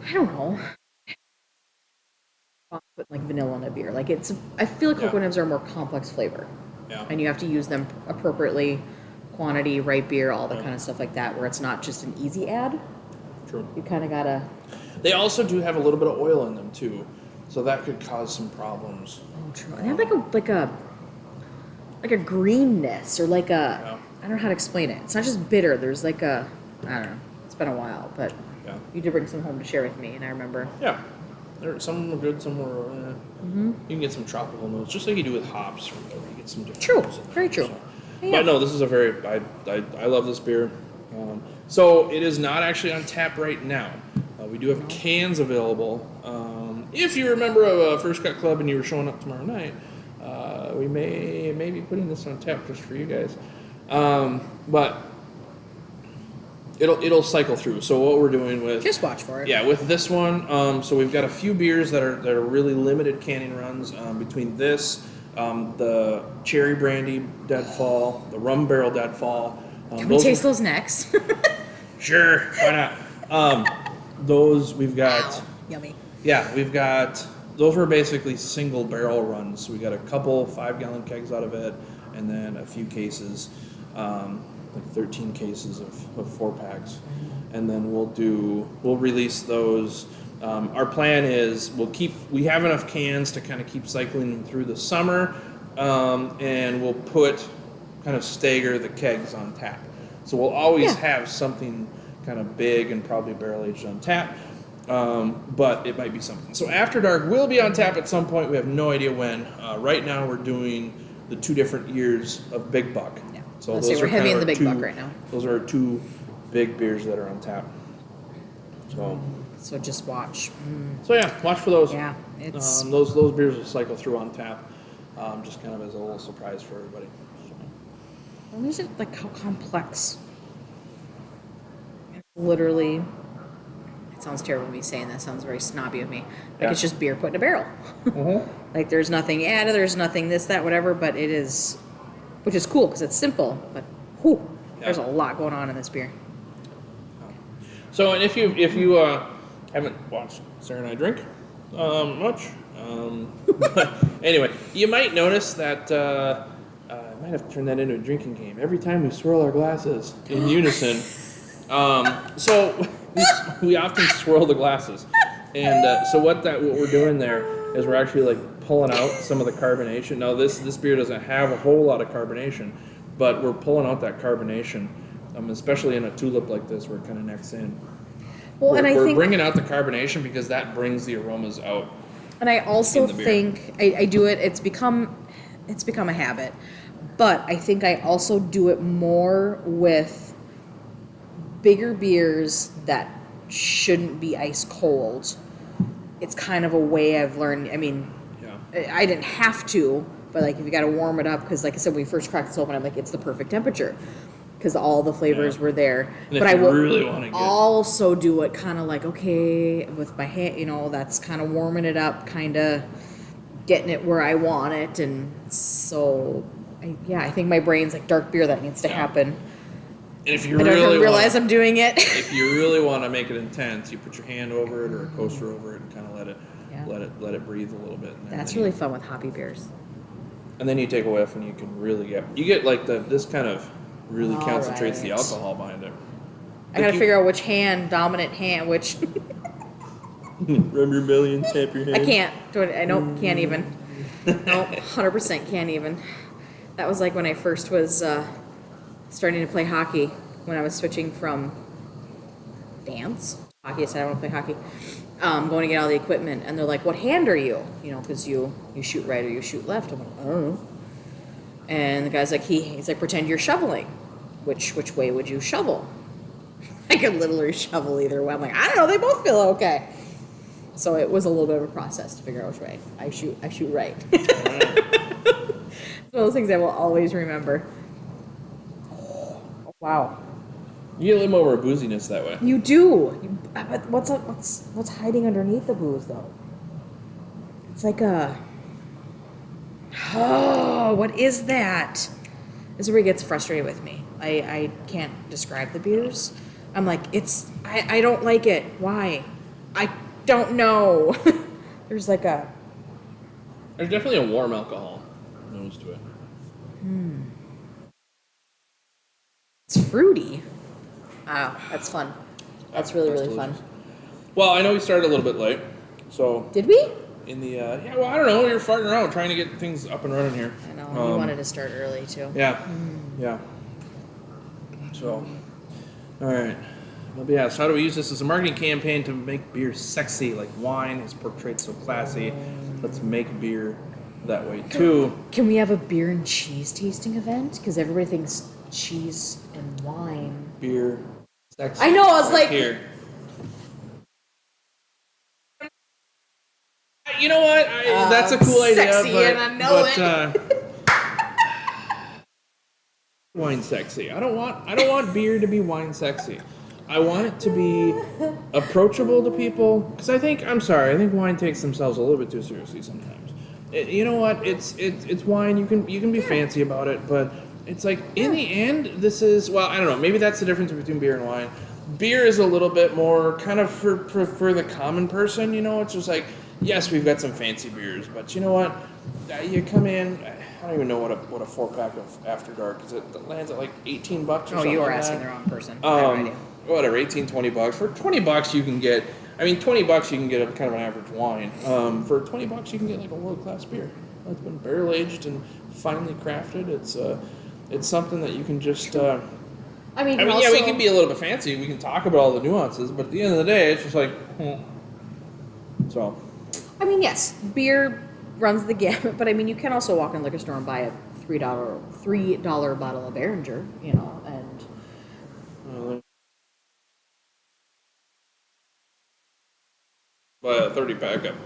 Speaker 2: I don't know, put like vanilla in a beer. Like I feel like cocoa nibs are a more complex flavor.
Speaker 1: Yeah.
Speaker 2: And you have to use them appropriately, quantity, right beer, all that kind of stuff like that, where it's not just an easy add.
Speaker 1: True.
Speaker 2: You kind of gotta.
Speaker 1: They also do have a little bit of oil in them too, so that could cause some problems.
Speaker 2: Oh, true. And they have like a greenness or like a. I don't know how to explain it. It's not just bitter. There's like a. I don't know. It's been a while, but you did bring some home to share with me, and I remember.
Speaker 1: Yeah. Some were good, some were. You can get some tropical notes, just like you do with hops or whatever. You get some different.
Speaker 2: True,
Speaker 1: notes in there,
Speaker 2: very true.
Speaker 1: So.
Speaker 2: Yeah.
Speaker 1: But no, this is a very. I love this beer. So it is not actually on tap right now. We do have cans available. If you're a member of a First Cut Club and you were showing up tomorrow night, we may be putting this on tap just for you guys. But it'll cycle through. So what we're doing with
Speaker 2: Just watch for it.
Speaker 1: Yeah, with this one, so we've got a few beers that are really limited canning runs. Between this, the cherry brandy Deadfall, the rum barrel Deadfall.
Speaker 2: Can we taste those next?
Speaker 1: Sure, why not? Those we've got.
Speaker 2: Yummy.
Speaker 1: Yeah, we've got. Those were basically single barrel runs. So we got a couple 5-gallon kegs out of it, and then a few cases. Like 13 cases of 4-packs, and then we'll release those. Our plan is we have enough cans to kind of keep cycling them through the summer, and we'll kind of stagger the kegs on tap. So we'll always have something kind of big and probably barrel aged on tap, but it might be something. So After Dark will be on tap at some point. We have no idea when. Right now we're doing the 2 different years of Big Buck.
Speaker 2: Yeah.
Speaker 1: So
Speaker 2: Let's
Speaker 1: those
Speaker 2: say we're
Speaker 1: are
Speaker 2: heavy
Speaker 1: kind
Speaker 2: in
Speaker 1: of
Speaker 2: the Big
Speaker 1: our
Speaker 2: Buck right now.
Speaker 1: Those are our 2 big beers that are on tap.
Speaker 2: So just watch.
Speaker 1: So yeah, watch for those.
Speaker 2: Yeah, it's
Speaker 1: those beers will cycle through on tap, just kind of as a little surprise for everybody. So.
Speaker 2: well, these are like how complex. It's literally, it sounds terrible to me saying that. Sounds very snobby of me. Like it's just beer put in a barrel. Like there's nothing added. There's nothing this, that, whatever. But it is, which is cool because it's simple. But there's a lot going on in this beer.
Speaker 1: So, and if you haven't watched Sarah and I drink much, but anyway, you might notice that I might have turned that into a drinking game. Every time we swirl our glasses in unison, so we often swirl the glasses, and so what we're doing there is we're actually like pulling out some of the carbonation. Now this beer doesn't have a whole lot of carbonation, but we're pulling out that carbonation. Especially in a tulip like this, where it kind of necks in.
Speaker 2: Well,
Speaker 1: we're bringing out the carbonation because that brings the aromas out.
Speaker 2: And I also think I do it. It's become a habit, but I think I also do it more with bigger beers that shouldn't be ice cold. It's kind of a way I've learned. I mean, I didn't have to, but like if you got to warm it up, because like I said, when we first cracked this open, I'm like, it's the perfect temperature. Because all the flavors were there.
Speaker 1: And
Speaker 2: but I will
Speaker 1: really
Speaker 2: also do it kind of like, okay, with my hand, that's kind of warming it up, kind of getting it where I want it. And so, I think my brain's like dark beer, that needs to happen.
Speaker 1: And if you
Speaker 2: I don't even realize I'm doing it.
Speaker 1: If you really want to make it intense, you put your hand over it or a coaster over it and kind of let it breathe a little bit. And
Speaker 2: That's really fun with hoppy beers.
Speaker 1: And then you take a whiff and you can really get like this kind of really concentrates the alcohol behind it.
Speaker 2: I gotta figure out which dominant hand, which.
Speaker 1: Rub your belly and tap your hand.
Speaker 2: I can't. Can't even. No, 100% can't even. That was like when I first was starting to play hockey, when I was switching from dance. Hockey, I said I want to play hockey. going to get all the equipment, and they're like, "What hand are you?" You know, because you shoot right or you shoot left. I'm like, I don't know. And the guy's like, he's like, pretend you're shoveling. Which way would you shovel? I could literally shovel either way. I'm like, I don't know. They both feel okay. So it was a little bit of a process to figure out which way. I shoot right. It's one of those things I will always remember. Oh, wow.
Speaker 1: You get a little more booziness that way.
Speaker 2: You do. But what's hiding underneath the booze though? It's like a. Oh, what is that? This is where he gets frustrated with me. I can't describe the beers. I'm like, I don't like it. Why? I don't know. There's definitely
Speaker 1: a warm alcohol nose to it.
Speaker 2: It's fruity. Wow, that's fun. That's really
Speaker 1: delicious.
Speaker 2: fun.
Speaker 1: Well, I know we started a little bit late, so
Speaker 2: Did we?
Speaker 1: in the yeah, well, I don't know. You're farting around trying to get things up and running here.
Speaker 2: I know. You wanted to start early too.
Speaker 1: Yeah, yeah. So, all right. Well, yeah. So how do we use this as a marketing campaign to make beer sexy, like wine is portrayed so classy? Let's make beer that way too.
Speaker 2: Can we have a beer and cheese tasting event? Because everybody thinks cheese and wine.
Speaker 1: Beer, sexy.
Speaker 2: I know. I was
Speaker 1: right
Speaker 2: like,
Speaker 1: here. You know what? That's a cool idea.
Speaker 2: Sexy,
Speaker 1: but,
Speaker 2: and I know
Speaker 1: it. Wine sexy. I don't want beer to be wine sexy. I want it to be approachable to people. Because I think wine takes themselves a little bit too seriously sometimes. You know what? It's wine. You can be fancy about it, but it's like in the end, this is, well, I don't know. Maybe that's the difference between beer and wine. Beer is a little bit more kind of for the common person. You know, it's just like, yes, we've got some fancy beers, but you know what? You come in. I don't even know what a 4-pack of After Dark is. It lands at like $18 or something.
Speaker 2: oh, you are
Speaker 1: like
Speaker 2: asking
Speaker 1: that.
Speaker 2: the wrong person. I have no idea.
Speaker 1: Whatever, $18-20 for $20 you can get. I mean, $20 you can get a kind of an average wine. For $20 you can get like a world-class beer. It's been barrel aged and finely crafted. It's something that you can just.
Speaker 2: I mean,
Speaker 1: yeah, we can be a little bit fancy. We can talk about all the nuances, but at the end of the day, it's just like. So.
Speaker 2: I mean, yes, beer runs the gamut, but I mean, you can also walk in a liquor store and buy a $3 bottle of Behringer, you know, and.
Speaker 1: Buy a 30-pack of.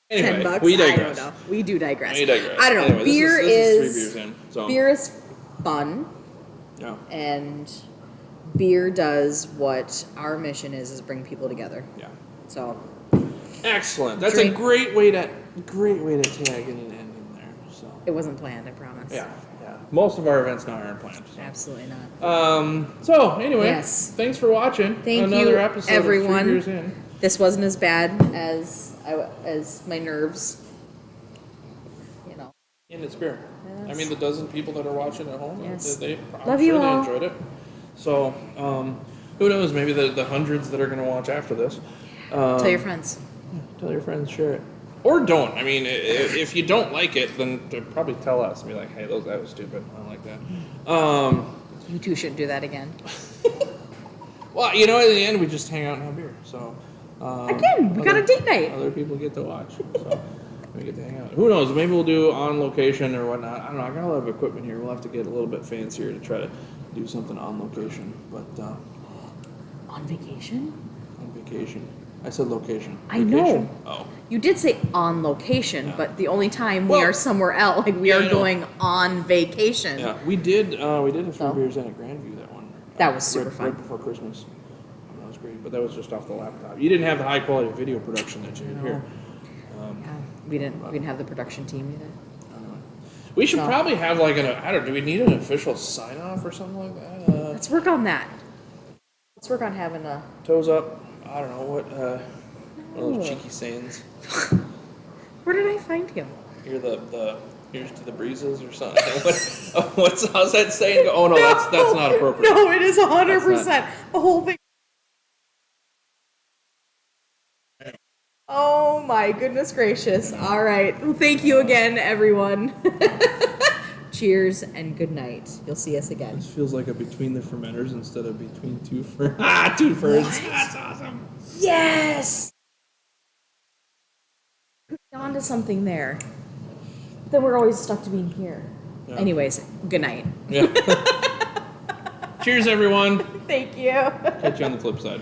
Speaker 1: Anyway,
Speaker 2: $10.
Speaker 1: we digress.
Speaker 2: I don't know. We do digress.
Speaker 1: We digress.
Speaker 2: I don't know.
Speaker 1: Anyway,
Speaker 2: Beer
Speaker 1: this is 3 beers in. So.
Speaker 2: Beer is fun.
Speaker 1: Yeah.
Speaker 2: And beer does what our mission is bring people together.
Speaker 1: Yeah.
Speaker 2: So.
Speaker 1: Excellent. That's
Speaker 2: Drink.
Speaker 1: a great way to tag in an ending there. So.
Speaker 2: It wasn't planned, I promise.
Speaker 1: Yeah. Yeah. Most of our events now aren't planned. So.
Speaker 2: Absolutely not.
Speaker 1: So anyway,
Speaker 2: Yes.
Speaker 1: thanks for watching.
Speaker 2: Thank
Speaker 1: Another
Speaker 2: you,
Speaker 1: episode
Speaker 2: everyone.
Speaker 1: of 3 Beers In.
Speaker 2: This wasn't as bad as my nerves. You know.
Speaker 1: In its beer.
Speaker 2: Yes.
Speaker 1: I mean, the dozen people that are watching at home,
Speaker 2: Yes.
Speaker 1: I'm
Speaker 2: Love
Speaker 1: sure
Speaker 2: you
Speaker 1: they
Speaker 2: all.
Speaker 1: enjoyed it. So, who knows? Maybe the hundreds that are going to watch after this.
Speaker 2: Tell your friends.
Speaker 1: Tell your friends, share it. Or don't. I mean, if you don't like it, then probably tell us. Be like, hey, that was stupid. I don't like that.
Speaker 2: You two shouldn't do that again.
Speaker 1: Well, you know, in the end, we just hang out and have beer. So
Speaker 2: Again, we got a date night.
Speaker 1: Other people get to watch. So we get to hang out. Who knows? Maybe we'll do on location or whatnot. I don't know. I got a lot of equipment here. We'll have to get a little bit fancier to try to do something on location. But
Speaker 2: On vacation?
Speaker 1: on vacation. I said location.
Speaker 2: I
Speaker 1: Vacation?
Speaker 2: know.
Speaker 1: Oh.
Speaker 2: You did say on location,
Speaker 1: Yeah.
Speaker 2: but the only time
Speaker 1: Well,
Speaker 2: we are somewhere else, like we
Speaker 1: yeah, I
Speaker 2: are
Speaker 1: know.
Speaker 2: going on vacation.
Speaker 1: Yeah, we did a few
Speaker 2: So?
Speaker 1: beers in at Grandview that one.
Speaker 2: That was super fun.
Speaker 1: Right before Christmas. That was great, but that was just off the laptop. You didn't have the high quality video production that you had
Speaker 2: No.
Speaker 1: here.
Speaker 2: Yeah, we didn't have the production team either.
Speaker 1: We should
Speaker 2: No.
Speaker 1: probably have like do we need an official sign off or something like that?
Speaker 2: Let's work on that. Let's work on having a.
Speaker 1: Toes up. I don't know what one of those cheeky sayings.
Speaker 2: Where did I find him?
Speaker 1: Here's to the breezes or something. How's that saying go? Oh no, that's not appropriate.
Speaker 2: No, it is 100%.
Speaker 1: That's
Speaker 2: The whole thing. Oh my goodness gracious. All right. Well, thank you again, everyone. cheers, and good night. You'll see us again.
Speaker 1: This feels like a between the fermenters instead of between two ferns. Ah, two ferns.
Speaker 2: What?
Speaker 1: That's awesome.
Speaker 2: Yes! On to something there. Then we're always stuck to being here.
Speaker 1: Yeah.
Speaker 2: Anyways, good night.
Speaker 1: Yeah. Cheers, everyone.
Speaker 2: Thank you.
Speaker 1: Catch you on the flip side.